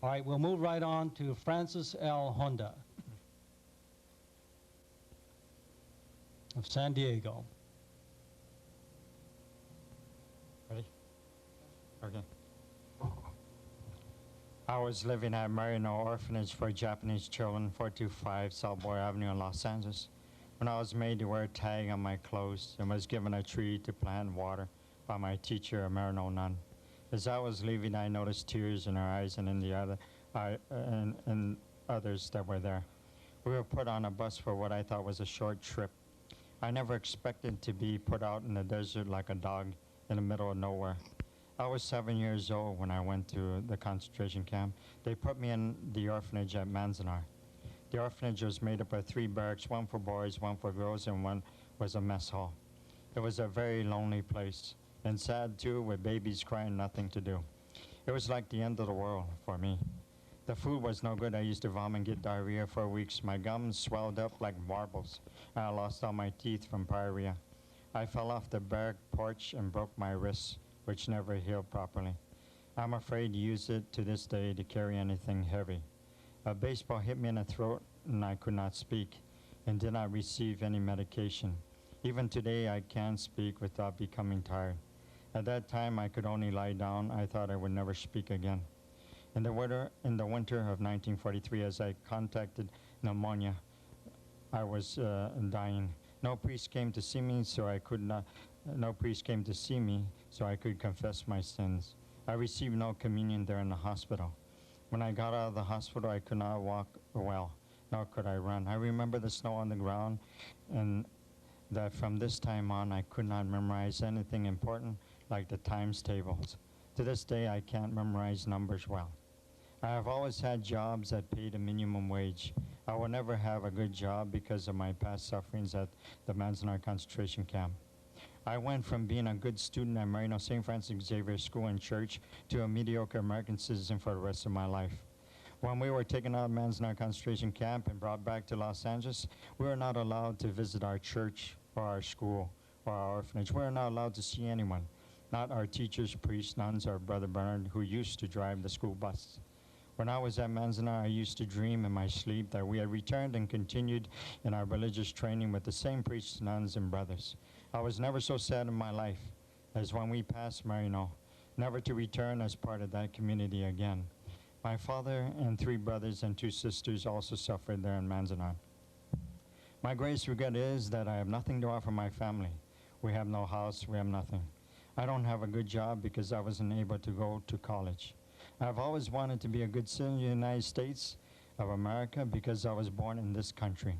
all right, we'll move right on to Francis L. Honda of San Diego. Ready? Okay. I was living at Marino Orphanage for Japanese Children, 425 Southboy Avenue in Los Angeles, when I was made to wear a tag on my clothes and was given a tree to plant and water by my teacher, a Marino nun. As I was leaving, I noticed tears in her eyes and in the other and others that were there. We were put on a bus for what I thought was a short trip. I never expected to be put out in the desert like a dog in the middle of nowhere. I was 7 years old when I went to the concentration camp. They put me in the orphanage at Manzanar. The orphanage was made up of 3 barracks, one for boys, one for girls, and one was a mess hall. It was a very lonely place, and sad too, with babies crying, nothing to do. It was like the end of the world for me. The food was no good. I used to vomit and get diarrhea for weeks. My gums swelled up like marbles, and I lost all my teeth from pyorrhea. I fell off the barrack porch and broke my wrists, which never healed properly. I'm afraid to use it to this day to carry anything heavy. A baseball hit me in the throat and I could not speak and did not receive any medication. Even today I can't speak without becoming tired. At that time I could only lie down. I thought I would never speak again. In the winter of 1943, as I contracted pneumonia, I was dying. No priest came to see me, so I could not. No priest came to see me, so I could confess my sins. I received no communion there in the hospital. When I got out of the hospital, I could not walk well, nor could I run. I remember the snow on the ground, and that from this time on I could not memorize anything important like the times tables. To this day, I can't memorize numbers well. I have always had jobs that paid a minimum wage. I will never have a good job because of my past sufferings at the Manzanar concentration camp. I went from being a good student at Marino St. Francis Xavier School and Church to a mediocre American citizen for the rest of my life. When we were taken out of Manzanar concentration camp and brought back to Los Angeles, we were not allowed to visit our church or our school or our orphanage. We were not allowed to see anyone, not our teachers, priests, nuns, or Brother Bernard, who used to drive the school bus. When I was at Manzanar, I used to dream in my sleep that we had returned and continued in our religious training with the same priests, nuns, and brothers. I was never so sad in my life as when we passed Marino, never to return as part of that community again. My father and 3 brothers and 2 sisters also suffered there in Manzanar. My greatest regret is that I have nothing to offer my family. We have no house, we have nothing. I don't have a good job because I wasn't able to go to college. I've always wanted to be a good citizen of the United States of America because I was born in this country.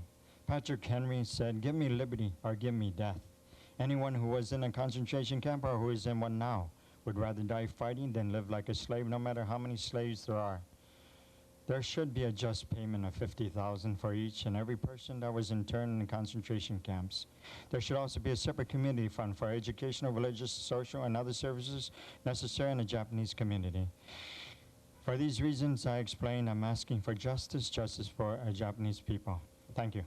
Patrick Henry said, "Give me liberty or give me death." Anyone who was in a concentration camp or who is in one now would rather die fighting than live like a slave, no matter how many slaves there are. There should be a just payment of $50,000 for each and every person that was interned in concentration camps. There should also be a separate community fund for educational, religious, social, and other services necessary in the Japanese community. For these reasons I explain, I'm asking for justice for our Japanese people. Thank you.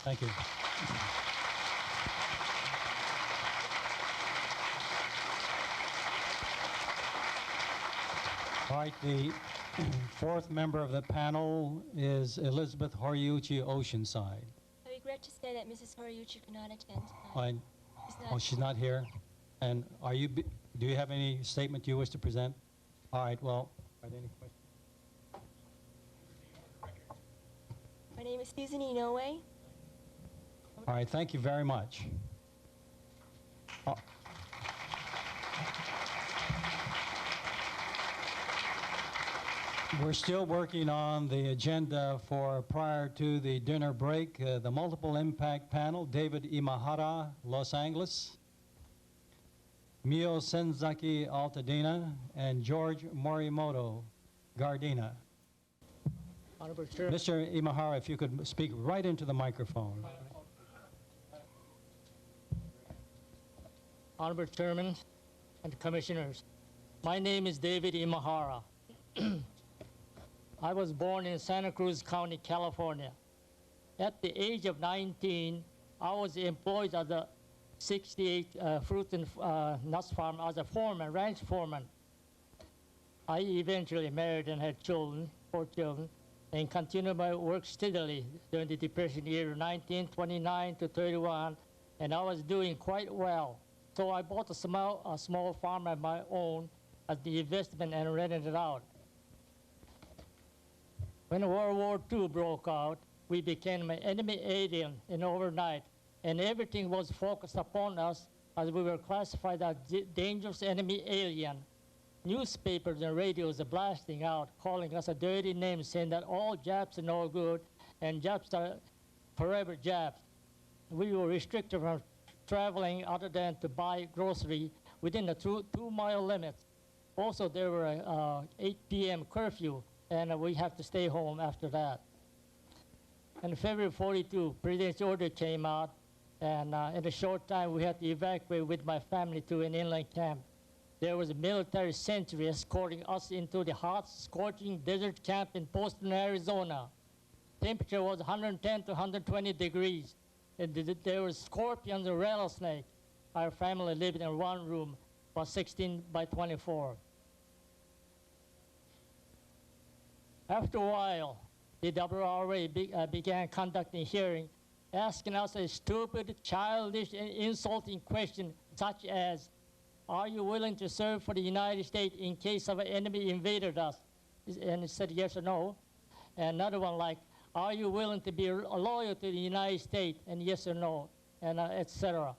Thank you. All right, the 4th member of the panel is Elizabeth Horiuchi Oceanside. I regret to say that Mrs. Horiuchi could not attend Fine. Oh, she's not here. And do you have any statement you wish to present? All right, well, are there any questions? My name is Susan Inoue. All right, thank you very much. We're still working on the agenda for prior to the dinner break. The multiple impact panel, David Imahara, Los Angeles, Mio Senzaki Altadena, and George Morimoto Gardena. Mr. Imahara, if you could speak right into the microphone. Honorable Chairman and Commissioners, my name is David Imahara. I was born in Santa Cruz County, California. At the age of 19, I was employed at the 68 fruit and nuts farm as a foreman, ranch foreman. I eventually married and had children, 4 children, and continued my work steadily during the Depression year 1929 to 31, and I was doing quite well. So I bought a small farm of my own as the investment and rented it out. When World War II broke out, we became an enemy alien in overnight, and everything was focused upon us as we were classified as dangerous enemy alien. Newspapers and radios are blasting out, calling us a dirty name, saying that all Japs are no good, and Japs are forever Japs. We were restricted from traveling other than to buy grocery within the 2-mile limits. Also, there were a 8 p.m. curfew, and we have to stay home after that. In February 42, President's order came out, and in a short time, we had to evacuate with my family to an inland camp. There was a military sentry escorting us into the hot, scorching desert camp in Poston, Arizona. Temperature was 110 to 120 degrees. And there were scorpions and rattlesnakes. Our family lived in one room, about 16 by 24. After a while, the WRA began conducting hearings, asking us a stupid, childish, and insulting question such as, "Are you willing to serve for the United States in case of an enemy invaded us?" And it said yes or no. And another one like, "Are you willing to be loyal to the United States?" And yes or no, and etc.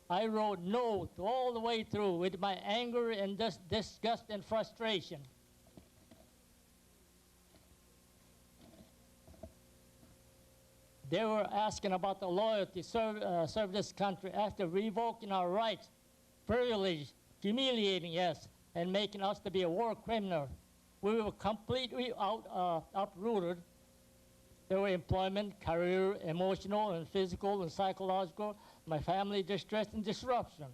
I wrote no to all the way through with my anger and disgust and frustration. They were asking about the loyalty, serve this country after revoking our rights, privilege, humiliating us, and making us to be a war criminal. We were completely uprooted. There were employment, career, emotional, and physical, and psychological, my family distress and disruption.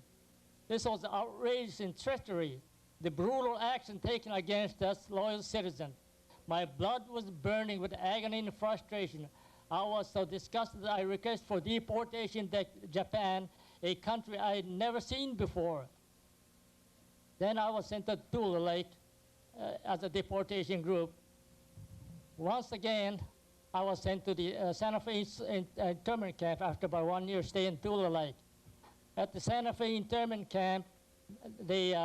This was outrage and treachery, the brutal action taken against us, loyal citizens. My blood was burning with agony and frustration. I was so disgusted that I requested for deportation to Japan, a country I had never seen before. Then I was sent to Tule Lake as a deportation group. Once again, I was sent to the Santa Fe internment camp after about 1 year stay in Tule Lake. At the Santa Fe internment camp, they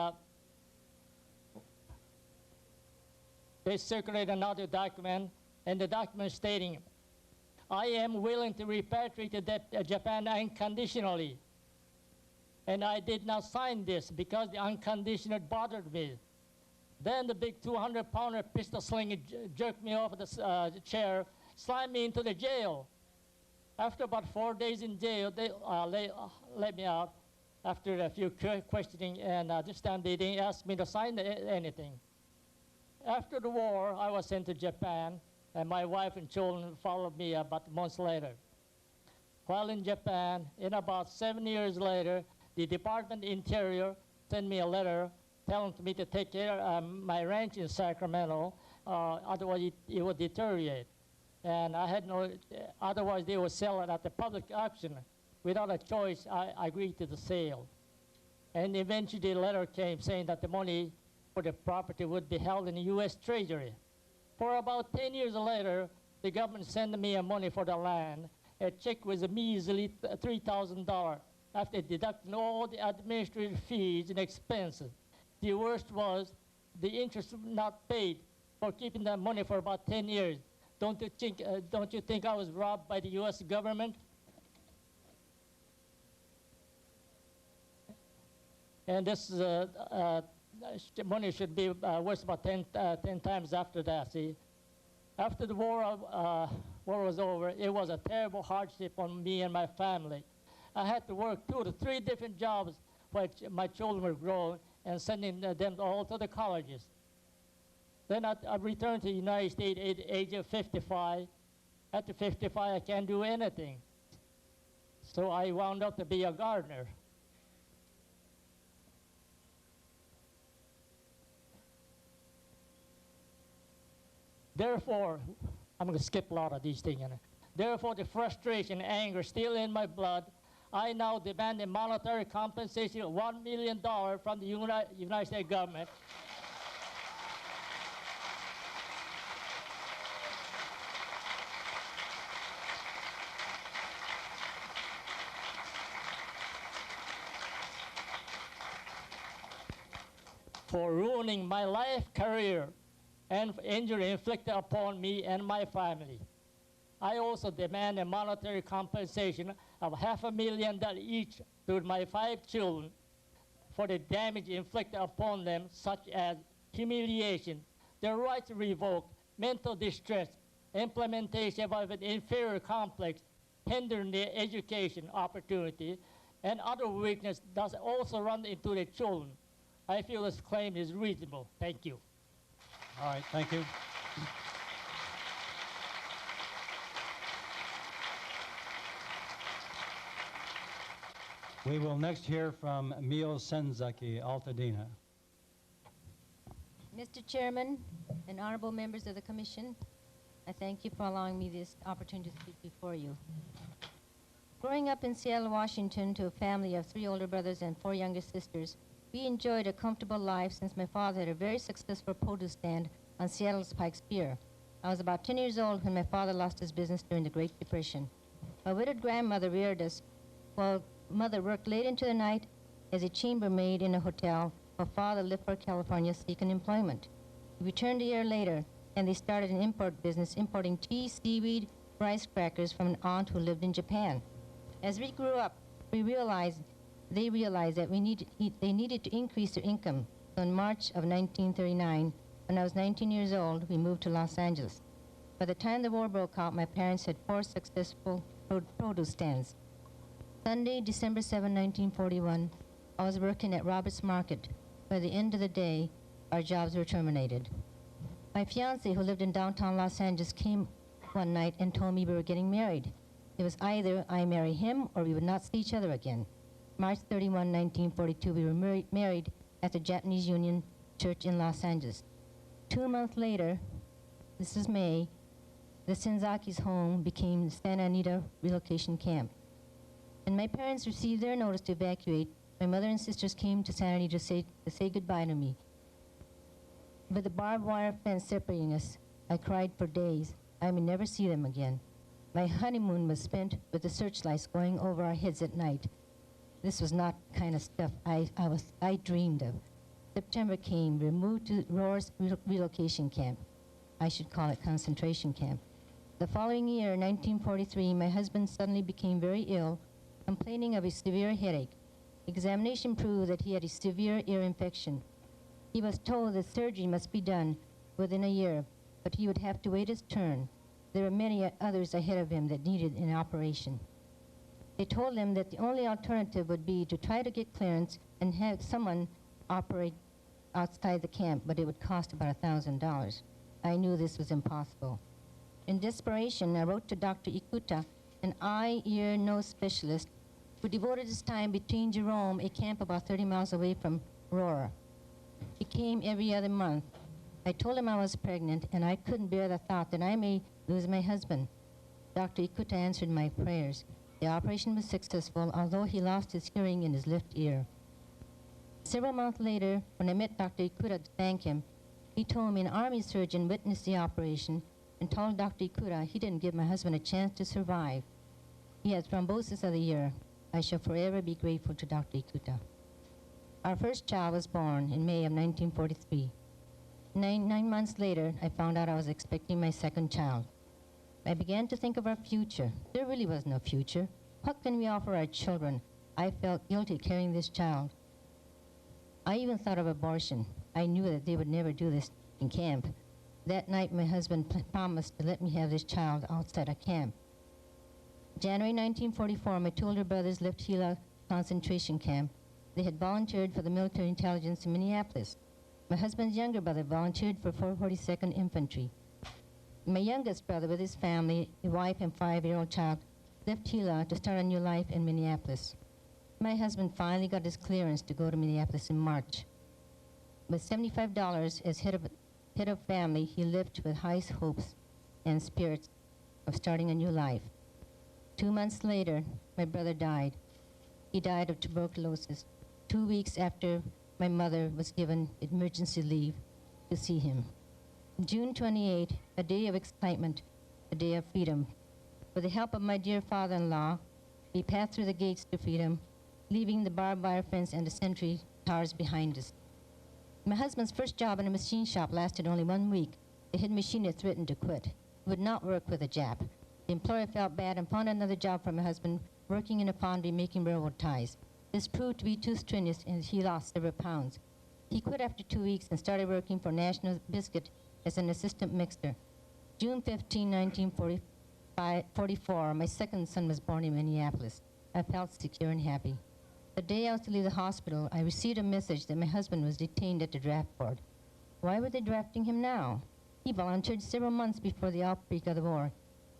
circulated another document, and the document stating, I am willing to repatriate to Japan unconditionally. And I did not sign this because the unconditional bothered me. Then the big 200-pounder pistol slinger jerked me off the chair, slammed me into the jail. After about 4 days in jail, they let me out after a few questioning, and this time they didn't ask me to sign anything. After the war, I was sent to Japan, and my wife and children followed me about months later. While in Japan, in about 7 years later, the Department of Interior sent me a letter telling me to take care of my ranch in Sacramento, otherwise it would deteriorate. And I had no, otherwise they would sell it at the public auction. Without a choice, I agreed to the sale. And eventually the letter came saying that the money for the property would be held in the U.S. Treasury. For about 10 years later, the government sent me money for the land. A check was a measly $3,000 after deducting all the administrative fees and expenses. The worst was the interest not paid for keeping that money for about 10 years. Don't you think I was robbed by the U.S. government? And this money should be worth about 10 times after that, see? After the war was over, it was a terrible hardship on me and my family. I had to work 2 to 3 different jobs while my children were growing and sending them all to the colleges. Then I returned to the United States at the age of 55. After 55, I can't do anything. So I wound up to be a gardener. Therefore, I'm going to skip a lot of these things. Therefore, the frustration and anger still in my blood, I now demand a monetary compensation of $1 million from the United States government. For ruining my life, career, and injury inflicted upon me and my family. I also demand a monetary compensation of $500,000 each to my 5 children for the damage inflicted upon them, such as humiliation, their rights revoked, mental distress, implementation of an inferior complex, hindering their education opportunity, and other weakness does also run into the children. I feel this claim is reasonable. Thank you. All right, thank you. We will next hear from Mio Senzaki, Altadena. Mr. Chairman and honorable members of the Commission, I thank you for allowing me this opportunity to speak before you. Growing up in Seattle, Washington, to a family of 3 older brothers and 4 younger sisters, we enjoyed a comfortable life since my father had a very successful produce stand on Seattle's Pikes Pier. I was about 10 years old when my father lost his business during the Great Depression. My widowed grandmother reared us, while mother worked late into the night as a chambermaid in a hotel, while father left for California seeking employment. He returned a year later, and they started an import business, importing tea, seaweed, rice crackers from an aunt who lived in Japan. As we grew up, they realized that they needed to increase their income. So in March of 1939, when I was 19 years old, we moved to Los Angeles. By the time the war broke out, my parents had 4 successful produce stands. Sunday, December 7, 1941, I was working at Roberts Market. By the end of the day, our jobs were terminated. My fiancé, who lived in downtown Los Angeles, came one night and told me we were getting married. It was either I marry him or we would not see each other again. March 31, 1942, we were married at the Japanese Union Church in Los Angeles. 2 months later, this is May, the Senzaki's home became the Santa Anita relocation camp. When my parents received their notice to evacuate, my mother and sisters came to Santa Anita to say goodbye to me. With the barbed wire fence separating us, I cried for days. I may never see them again. My honeymoon was spent with the searchlights going over our heads at night. This was not the kind of stuff I dreamed of. September came, we moved to Rohr's relocation camp. I should call it concentration camp. The following year, 1943, my husband suddenly became very ill, complaining of a severe headache. Examination proved that he had a severe ear infection. He was told that surgery must be done within a year, but he would have to wait his turn. There were many others ahead of him that needed an operation. They told him that the only alternative would be to try to get clearance and have someone operate outside the camp, but it would cost about $1,000. I knew this was impossible. In desperation, I wrote to Dr. Ikuta, an eye, ear, nose specialist, who devoted his time between Jerome, a camp about 30 miles away from Aurora. He came every other month. I told him I was pregnant, and I couldn't bear the thought that I may lose my husband. Dr. Ikuta answered my prayers. The operation was successful, although he lost his hearing in his left ear. Several months later, when I met Dr. Ikuta to thank him, he told me an army surgeon witnessed the operation and told Dr. Ikuta he didn't give my husband a chance to survive. He had thrombosis of the ear. I shall forever be grateful to Dr. Ikuta. Our first child was born in May of 1943. Nine months later, I found out I was expecting my second child. I began to think of our future. There really was no future. What can we offer our children? I felt guilty carrying this child. I even thought of abortion. I knew that they would never do this in camp. That night, my husband promised to let me have this child outside of camp. January 1944, my 2 older brothers left Gila concentration camp. They had volunteered for the military intelligence in Minneapolis. My husband's younger brother volunteered for 442nd Infantry. My youngest brother, with his family, a wife and 5-year-old child, left Gila to start a new life in Minneapolis. My husband finally got his clearance to go to Minneapolis in March. With $75 as head of family, he lived with high hopes and spirits of starting a new life. 2 months later, my brother died. He died of tuberculosis 2 weeks after my mother was given emergency leave to see him. June 28, a day of excitement, a day of freedom. With the help of my dear father-in-law, we passed through the gates to freedom, leaving the barbed wire fence and the sentry towers behind us. My husband's first job in a machine shop lasted only 1 week. The head machinist threatened to quit. He would not work with a Jap. The employer felt bad and found another job for my husband, working in a foundry making railroad ties. This proved to be too strenuous, and he lost several pounds. He quit after 2 weeks and started working for National Biscuit as an assistant mixer. June 15, 1944, my second son was born in Minneapolis. I felt secure and happy. The day I was to leave the hospital, I received a message that my husband was detained at the draft board. Why were they drafting him now? He volunteered several months before the outbreak of the war.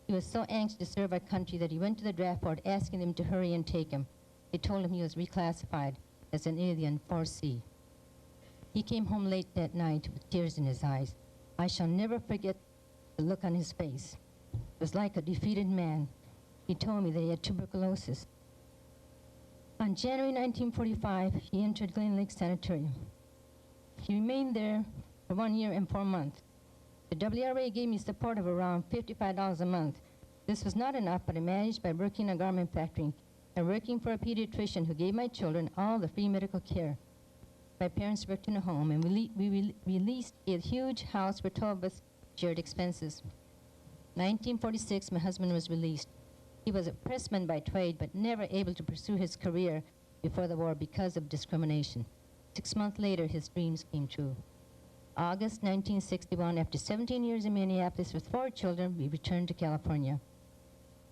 He was so anxious to serve our country that he went to the draft board asking them to hurry and take him. They told him he was reclassified as an alien 4C. He came home late that night with tears in his eyes. I shall never forget the look on his face. It was like a defeated man. He told me that he had tuberculosis. On January 1945, he entered Glen Lake Sanitarium. He remained there for 1 year and 4 months. The WRA gave me support of around $55 a month. This was not enough, but I managed by working in a garment factory and working for a pediatrician who gave my children all the free medical care. My parents worked in a home, and we leased a huge house where 12 of us shared expenses. 1946, my husband was released. He was a pressman by trade, but never able to pursue his career before the war because of discrimination. 6 months later, his dreams came true. August 1961, after 17 years in Minneapolis with 4 children, we returned to California.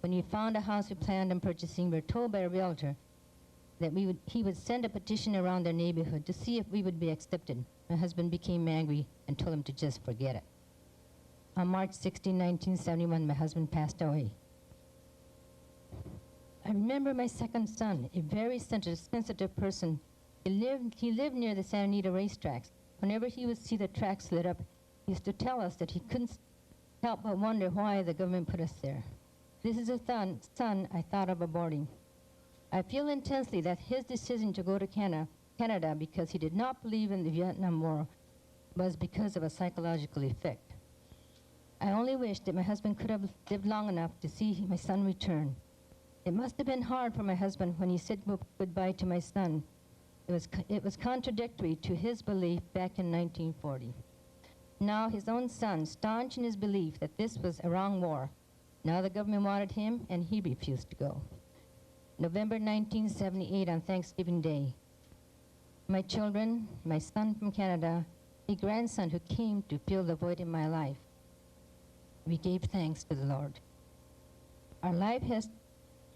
When we found a house we planned on purchasing, we were told by a realtor that he would send a petition around their neighborhood to see if we would be accepted. My husband became angry and told him to just forget it. On March 16, 1971, my husband passed away. I remember my second son, a very sensitive person. He lived near the Santa Anita racetracks. Whenever he would see the tracks lit up, he used to tell us that he couldn't help but wonder why the government put us there. This is a son I thought of aborting. I feel intensely that his decision to go to Canada because he did not believe in the Vietnam War was because of a psychological effect. I only wish that my husband could have lived long enough to see my son return. It must have been hard for my husband when he said goodbye to my son. It was contradictory to his belief back in 1940. Now his own son, staunch in his belief that this was a wrong war. Now the government wanted him, and he refused to go. November 1978, on Thanksgiving Day. My children, my son from Canada, a grandson who came to fill the void in my life. We gave thanks to the Lord. Our life has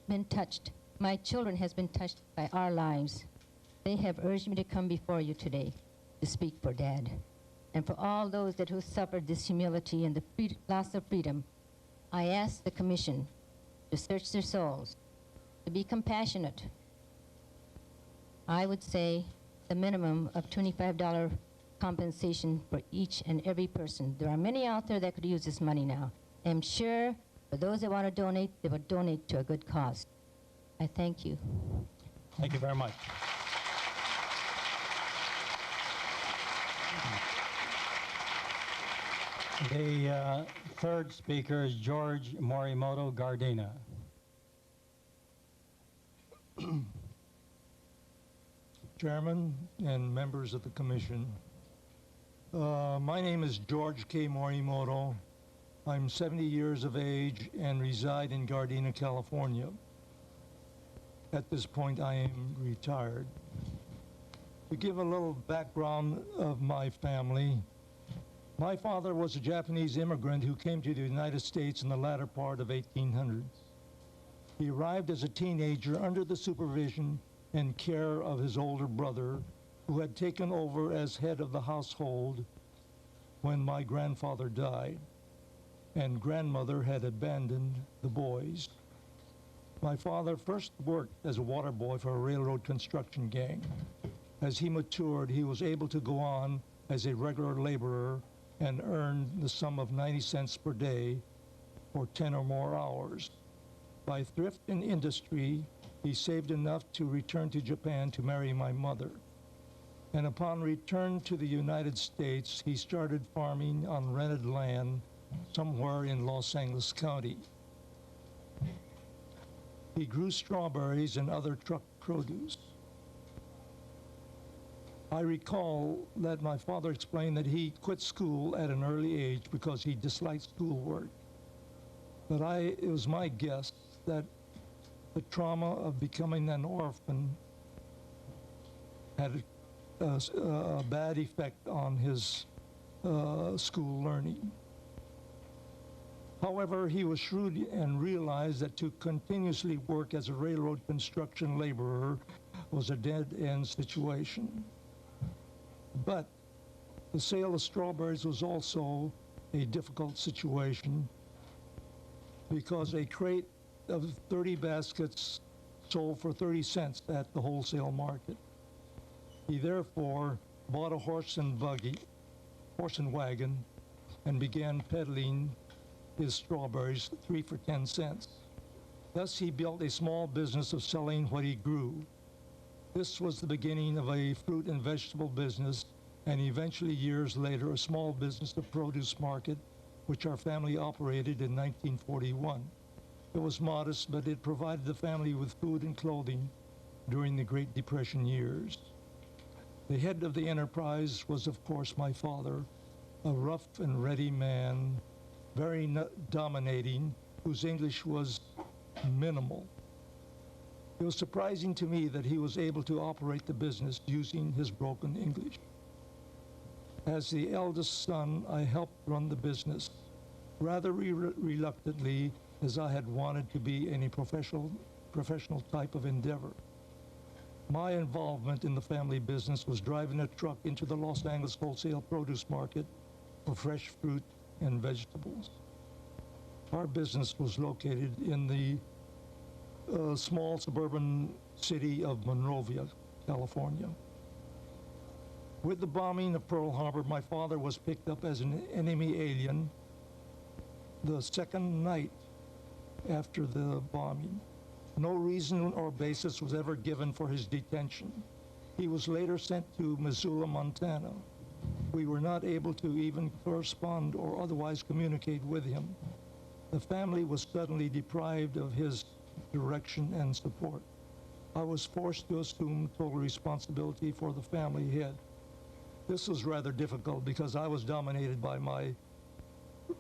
been touched. My children has been touched by our lives. They have urged me to come before you today to speak for Dad. And for all those who suffered this humility and the loss of freedom, I ask the Commission to search their souls, to be compassionate. I would say the minimum of $25 compensation for each and every person. There are many out there that could use this money now. I'm sure for those that want to donate, they will donate to a good cause. I thank you. Thank you very much. The third speaker is George Morimoto Gardena. Chairman and members of the Commission, my name is George K. Morimoto. I'm 70 years of age and reside in Gardena, California. At this point, I am retired. To give a little background of my family, my father was a Japanese immigrant who came to the United States in the latter part of 1800s. He arrived as a teenager under the supervision and care of his older brother, who had taken over as head of the household when my grandfather died, and grandmother had abandoned the boys. My father first worked as a water boy for a railroad construction gang. As he matured, he was able to go on as a regular laborer and earned the sum of 90 cents per day for 10 or more hours. By thrift and industry, he saved enough to return to Japan to marry my mother. And upon return to the United States, he started farming on rented land somewhere in Los Angeles County. He grew strawberries and other truck produce. I recall that my father explained that he quit school at an early age because he disliked schoolwork. But it was my guess that the trauma of becoming an orphan had a bad effect on his school learning. However, he was shrewd and realized that to continuously work as a railroad construction laborer was a dead-end situation. But the sale of strawberries was also a difficult situation because a crate of 30 baskets sold for 30 cents at the wholesale market. He therefore bought a horse and wagon, and began peddling his strawberries 3 for 10 cents. Thus he built a small business of selling what he grew. This was the beginning of a fruit and vegetable business, and eventually years later a small business of produce market, which our family operated in 1941. It was modest, but it provided the family with food and clothing during the Great Depression years. The head of the enterprise was, of course, my father, a rough and ready man, very dominating, whose English was minimal. It was surprising to me that he was able to operate the business using his broken English. As the eldest son, I helped run the business, rather reluctantly, as I had wanted to be in a professional type of endeavor. My involvement in the family business was driving a truck into the Los Angeles wholesale produce market for fresh fruit and vegetables. Our business was located in the small suburban city of Monrovia, California. With the bombing of Pearl Harbor, my father was picked up as an enemy alien the second night after the bombing. No reason or basis was ever given for his detention. He was later sent to Missoula, Montana. We were not able to even correspond or otherwise communicate with him. The family was suddenly deprived of his direction and support. I was forced to assume total responsibility for the family head. This was rather difficult because I was dominated by my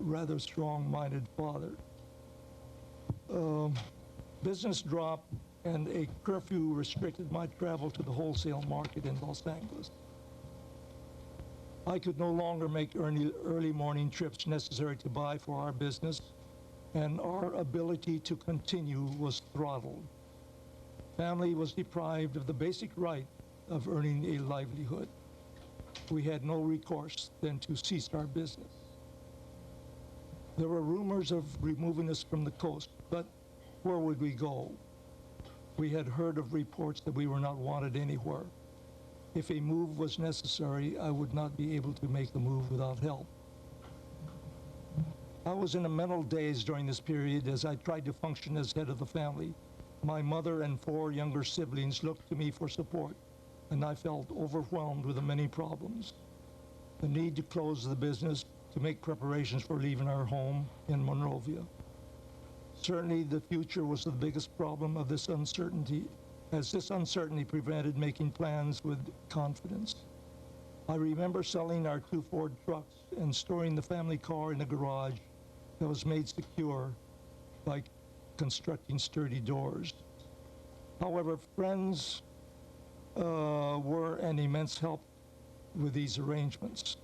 rather strong-minded father. Business dropped and a curfew restricted my travel to the wholesale market in Los Angeles. I could no longer make early morning trips necessary to buy for our business, and our ability to continue was throttled. Family was deprived of the basic right of earning a livelihood. We had no recourse then to cease our business. There were rumors of removing us from the coast, but where would we go? We had heard of reports that we were not wanted anywhere. If a move was necessary, I would not be able to make a move without help. I was in a mental daze during this period as I tried to function as head of the family. My mother and 4 younger siblings looked to me for support, and I felt overwhelmed with the many problems. The need to close the business, to make preparations for leaving our home in Monrovia. Certainly the future was the biggest problem of this uncertainty, as this uncertainty prevented making plans with confidence. I remember selling our 2 Ford trucks and storing the family car in a garage that was made secure by constructing sturdy doors. However, friends were an immense help with these arrangements.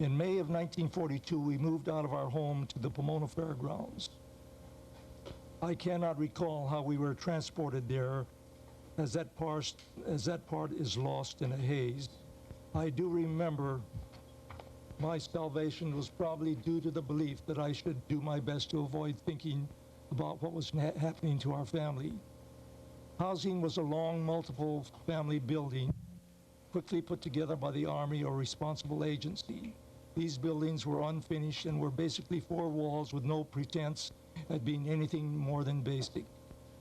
In May of 1942, we moved out of our home to the Pomona Fairgrounds. I cannot recall how we were transported there, as that part is lost in a haze. I do remember my salvation was probably due to the belief that I should do my best to avoid thinking about what was happening to our family. Housing was a long, multiple family building, quickly put together by the Army or responsible agency. These buildings were unfinished and were basically 4 walls with no pretense at being anything more than basic.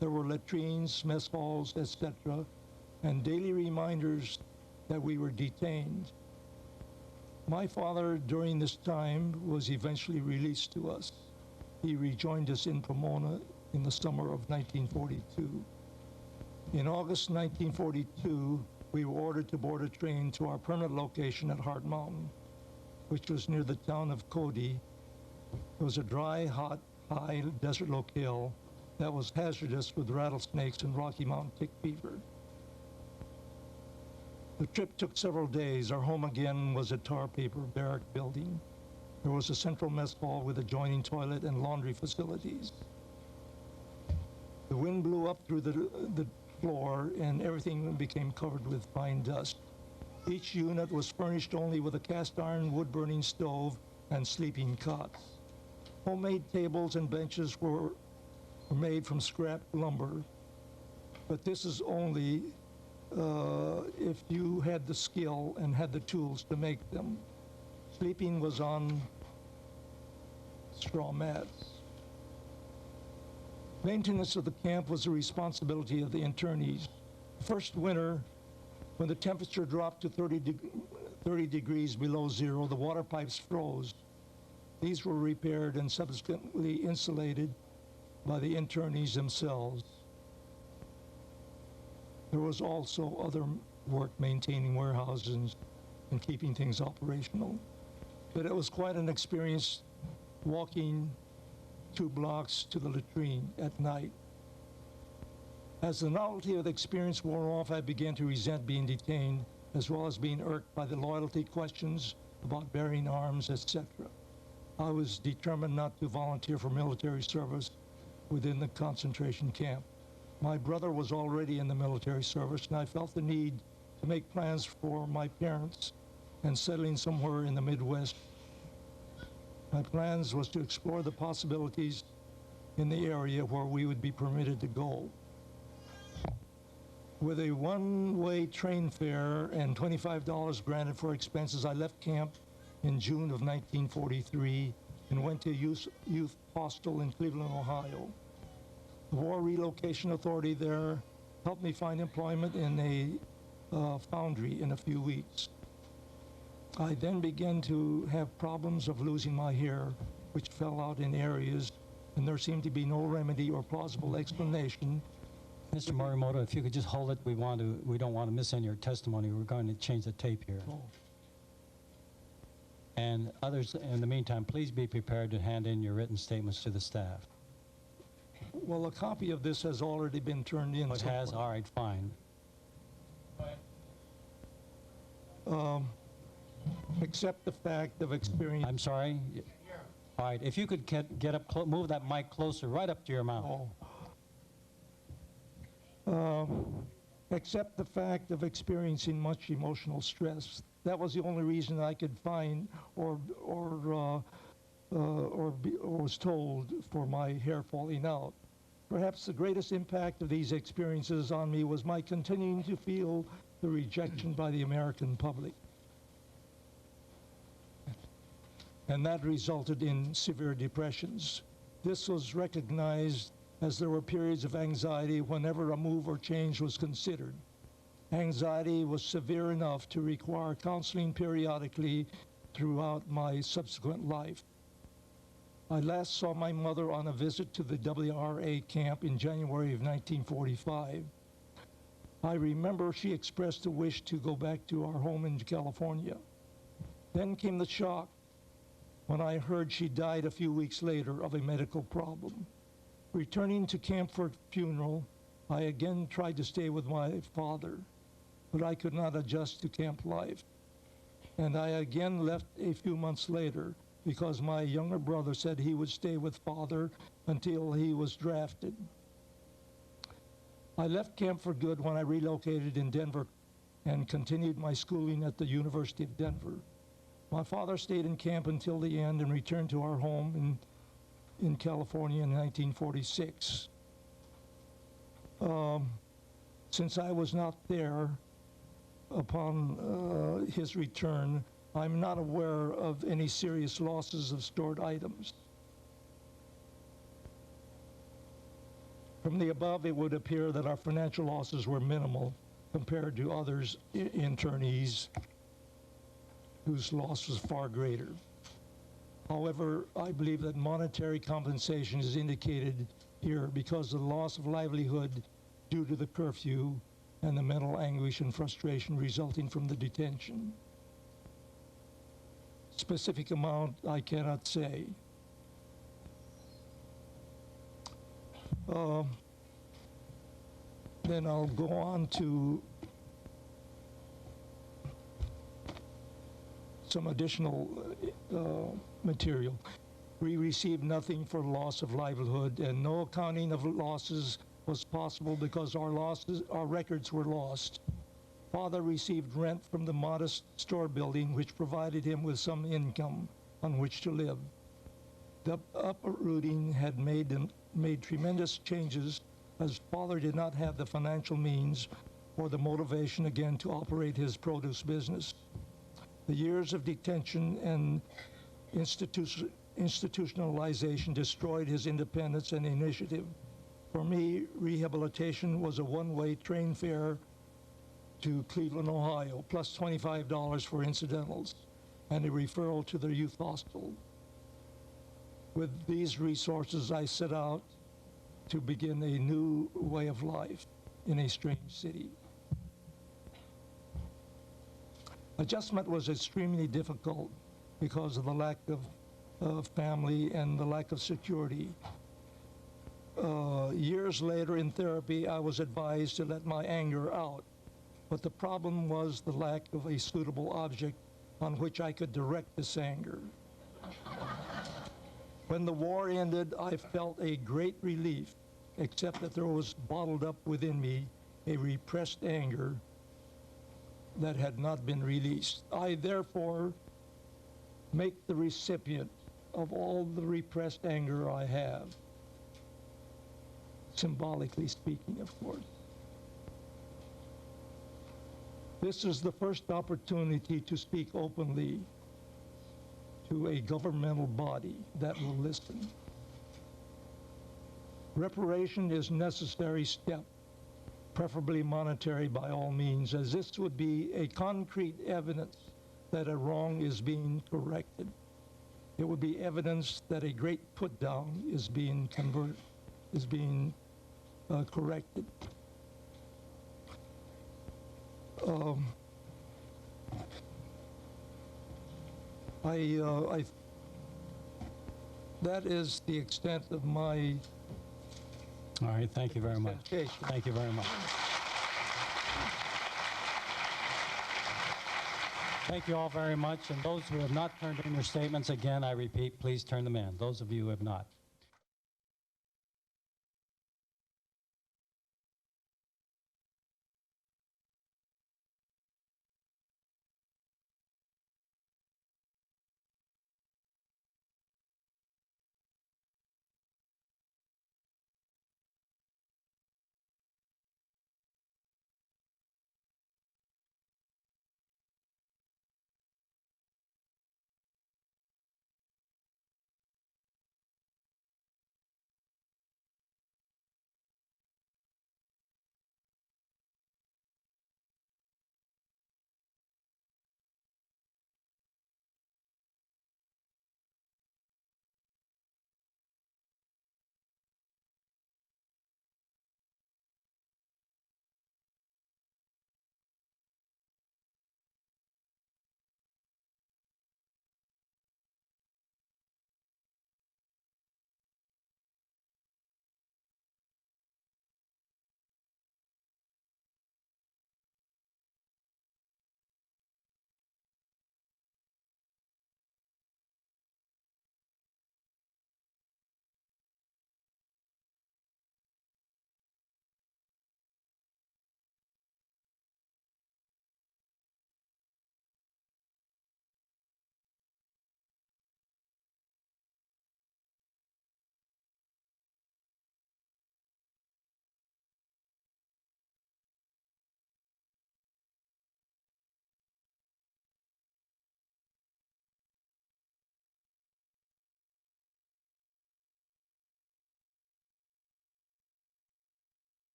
There were latrines, mess halls, etc., and daily reminders that we were detained. My father, during this time, was eventually released to us. He rejoined us in Pomona in the summer of 1942. In August 1942, we were ordered to board a train to our permanent location at Heart Mountain, which was near the town of Cody. It was a dry, hot, high desert locale that was hazardous with rattlesnakes and Rocky Mountain tick fever. The trip took several days. Our home again was a tar paper barrack building. There was a central mess hall with adjoining toilet and laundry facilities. The wind blew up through the floor and everything became covered with fine dust. Each unit was furnished only with a cast iron wood-burning stove and sleeping cots. Homemade tables and benches were made from scrap lumber, but this is only if you had the skill and had the tools to make them. Sleeping was on straw mats. Maintenance of the camp was the responsibility of the internees. First winter, when the temperature dropped to 30 degrees below zero, the water pipes froze. These were repaired and subsequently insulated by the internees themselves. There was also other work maintaining warehouses and keeping things operational. But it was quite an experience walking 2 blocks to the latrine at night. As the novelty of the experience wore off, I began to resent being detained, as well as being irked by the loyalty questions about bearing arms, etc. I was determined not to volunteer for military service within the concentration camp. My brother was already in the military service, and I felt the need to make plans for my parents and settling somewhere in the Midwest. My plans was to explore the possibilities in the area where we would be permitted to go. With a one-way train fare and $25 granted for expenses, I left camp in June of 1943 and went to a youth hostel in Cleveland, Ohio. The War Relocation Authority there helped me find employment in a foundry in a few weeks. I then began to have problems of losing my hair, which fell out in areas, and there seemed to be no remedy or plausible explanation. Mr. Morimoto, if you could just hold it, we don't want to miss any of your testimony. We're going to change the tape here. Oh. And others, in the meantime, please be prepared to hand in your written statements to the staff. Well, a copy of this has already been turned in. It has? All right, fine. Except the fact of experience. I'm sorry? All right, if you could get up, move that mic closer, right up to your mouth. Except the fact of experiencing much emotional stress. That was the only reason I could find or was told for my hair falling out. Perhaps the greatest impact of these experiences on me was my continuing to feel the rejection by the American public. And that resulted in severe depressions. This was recognized as there were periods of anxiety whenever a move or change was considered. Anxiety was severe enough to require counseling periodically throughout my subsequent life. I last saw my mother on a visit to the WRA camp in January of 1945. I remember she expressed a wish to go back to our home in California. Then came the shock when I heard she died a few weeks later of a medical problem. Returning to camp for a funeral, I again tried to stay with my father, but I could not adjust to camp life. And I again left a few months later because my younger brother said he would stay with father until he was drafted. I left camp for good when I relocated in Denver and continued my schooling at the University of Denver. My father stayed in camp until the end and returned to our home in California in 1946. Since I was not there upon his return, I'm not aware of any serious losses of stored items. From the above, it would appear that our financial losses were minimal compared to others internees whose loss was far greater. However, I believe that monetary compensation is indicated here because of the loss of livelihood due to the curfew and the mental anguish and frustration resulting from the detention. Specific amount I cannot say. Then I'll go on to some additional material. We received nothing for loss of livelihood, and no accounting of losses was possible because our records were lost. Father received rent from the modest store building, which provided him with some income on which to live. The uprooting had made tremendous changes, as father did not have the financial means or the motivation again to operate his produce business. The years of detention and institutionalization destroyed his independence and initiative. For me, rehabilitation was a one-way train fare to Cleveland, Ohio, plus $25 for incidentals, and a referral to the youth hostel. With these resources, I set out to begin a new way of life in a strange city. Adjustment was extremely difficult because of the lack of family and the lack of security. Years later in therapy, I was advised to let my anger out, but the problem was the lack of a suitable object on which I could direct this anger. When the war ended, I felt a great relief, except that there was bottled up within me a repressed anger that had not been released. I therefore make the recipient of all the repressed anger I have, symbolically speaking, of course. This is the first opportunity to speak openly to a governmental body that will listen. Reparation is a necessary step, preferably monetary by all means, as this would be a concrete evidence that a wrong is being corrected. It would be evidence that a great put-down is being corrected. That is the extent of my. All right, thank you very much. Thank you very much. Thank you all very much. And those who have not turned in your statements, again, I repeat, please turn them in. Those of you who have not.